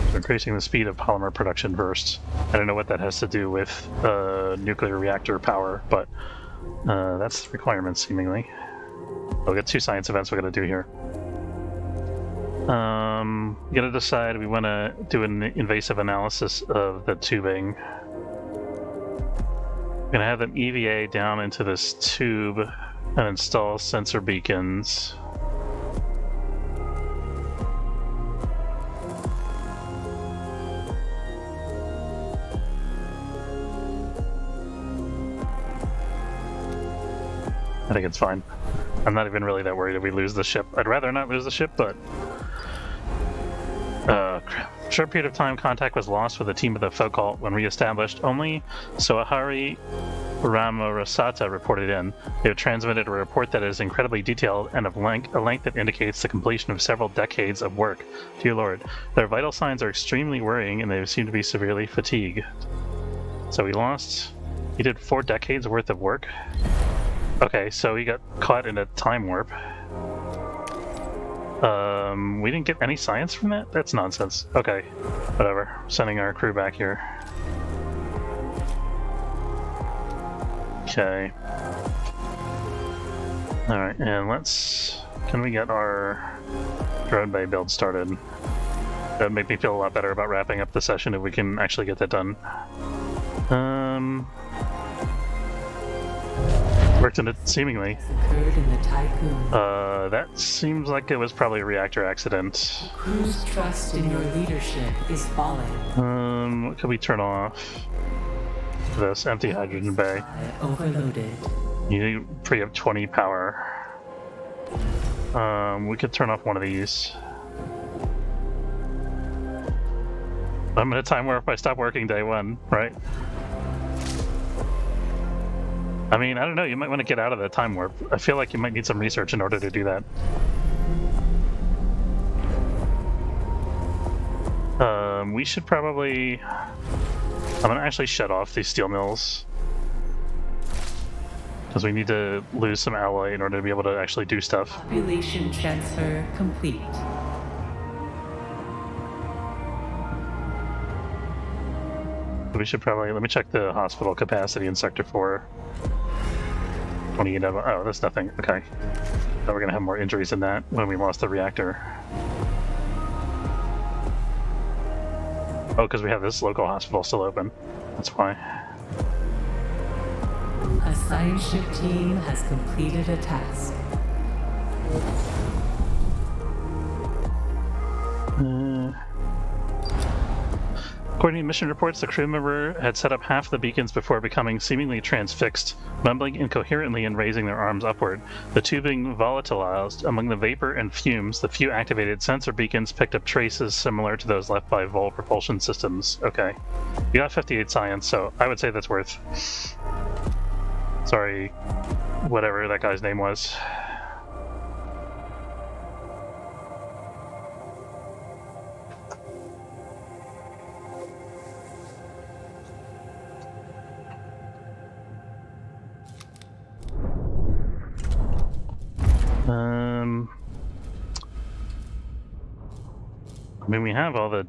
So increasing the speed of polymer production first. I don't know what that has to do with nuclear reactor power, but that's the requirement seemingly. We'll get 2 science events we're going to do here. We got to decide we want to do an invasive analysis of the tubing. We're going to have them EVA down into this tube and install sensor beacons. I think it's fine. I'm not even really that worried if we lose the ship. I'd rather not lose the ship, but... crap. Short period of time, contact was lost with the team of the Focult. When re-established, only Soahari Ramorasata reported in. They have transmitted a report that is incredibly detailed and of a length that indicates the completion of several decades of work. Dear Lord, their vital signs are extremely worrying and they seem to be severely fatigued. So we lost... He did 4 decades worth of work? Okay, so he got caught in a time warp. We didn't get any science from that? That's nonsense. Okay, whatever. Sending our crew back here. Okay. Alright, and let's... Can we get our drone bay build started? That would make me feel a lot better about wrapping up the session if we can actually get that done. Worked in it, seemingly. That seems like it was probably a reactor accident. Crew's trust in your leadership is falling. What could we turn off? This empty hydrogen bay. Overloaded. You free up 20 power. We could turn off one of these. I'm gonna time warp if I stop working day 1, right? I mean, I don't know, you might want to get out of the time warp. I feel like you might need some research in order to do that. We should probably... I'm gonna actually shut off these steel mills. Because we need to lose some alloy in order to be able to actually do stuff. Population transfer complete. We should probably... Let me check the hospital capacity in Sector 4. 28 of... Oh, that's nothing. Okay. But we're gonna have more injuries than that when we lost the reactor. Oh, because we have this local hospital still open. That's why. A science ship team has completed a task. According to mission reports, the crew member had set up half the beacons before becoming seemingly transfixed, mumbling incoherently and raising their arms upward. The tubing volatilized among the vapor and fumes. The few activated sensor beacons picked up traces similar to those left by Vol propulsion systems. Okay. You got 58 science, so I would say that's worth... Sorry, whatever that guy's name was. I mean, we have all the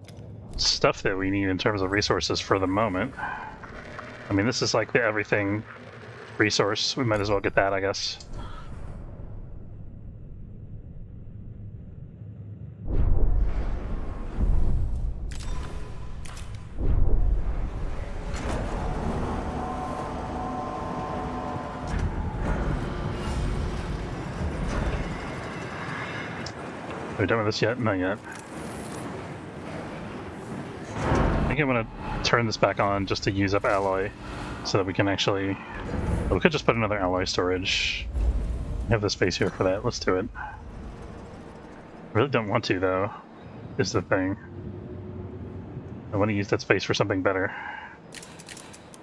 stuff that we need in terms of resources for the moment. I mean, this is like the everything resource. We might as well get that, I guess. Are we done with this yet? Not yet. I think I'm gonna turn this back on just to use up alloy so that we can actually... we could just put another alloy storage. I have the space here for that. Let's do it. I really don't want to, though, is the thing. I want to use that space for something better.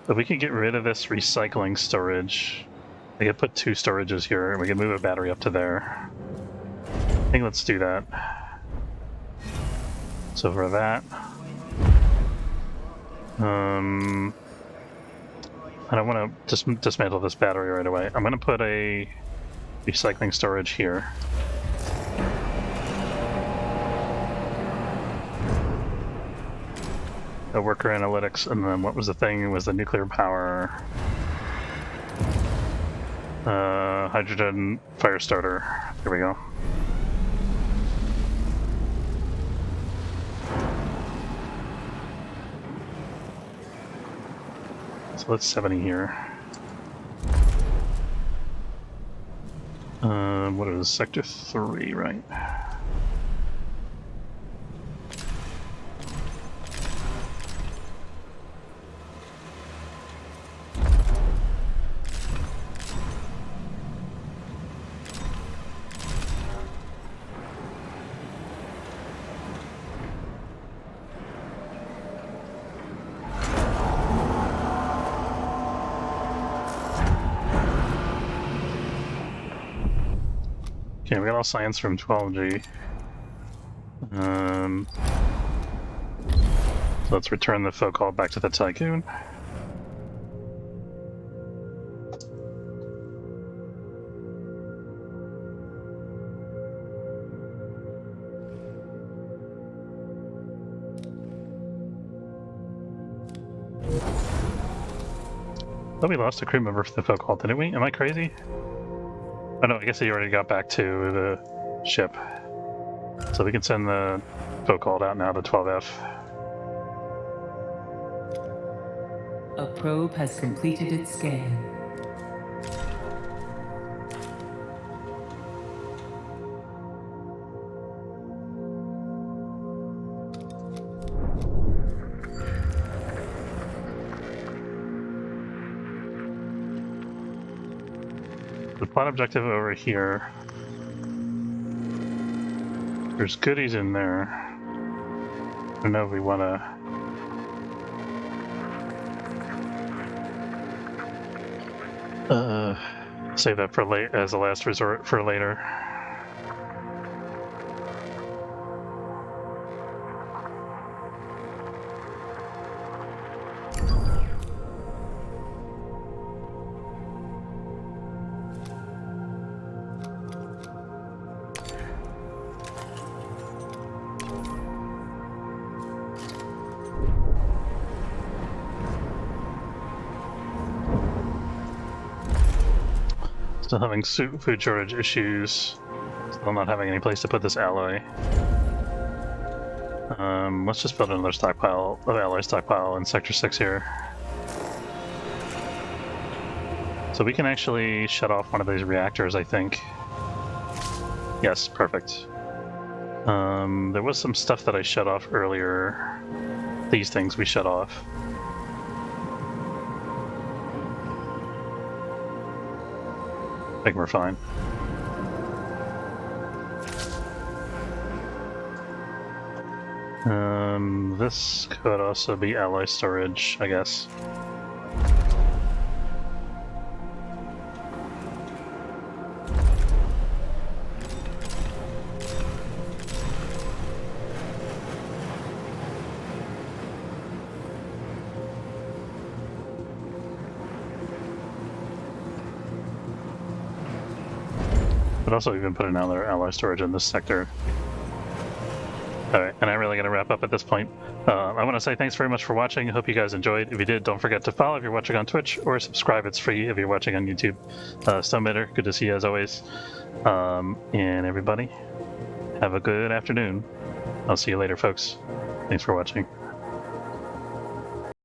But we can get rid of this recycling storage. I could put 2 storages here, and we can move a battery up to there. I think let's do that. So for that... I don't want to just dismantle this battery right away. I'm going to put a recycling storage here. A worker analytics, and then what was the thing? It was the nuclear power. Hydrogen fire starter. There we go. So let's 70 here. What is Sector 3, right? Okay, we got all science from 12G. So let's return the folk call back to the Tycoon. Oh, we lost a crew member for the folk call, didn't we? Am I crazy? Oh no, I guess he already got back to the ship. So we can send the folk call out now to 12F. A probe has completed its scan. The plot objective over here. There's goodies in there. I don't know if we want to save that for late as a last resort for later. Still having food shortage issues. Still not having any place to put this alloy. Let's just build another stockpile of alloy stockpile in Sector 6 here. So we can actually shut off one of these reactors, I think. Yes, perfect. There was some stuff that I shut off earlier. These things we shut off. I think we're fine. This could also be alloy storage, I guess. But also even put another alloy storage in this sector. Alright, and I'm really going to wrap up at this point. I want to say thanks very much for watching. I hope you guys enjoyed. If you did, don't forget to follow if you're watching on Twitch, or subscribe. It's free if you're watching on YouTube. Stonemater, good to see you as always. And everybody, have a good afternoon. I'll see you later, folks. Thanks for watching.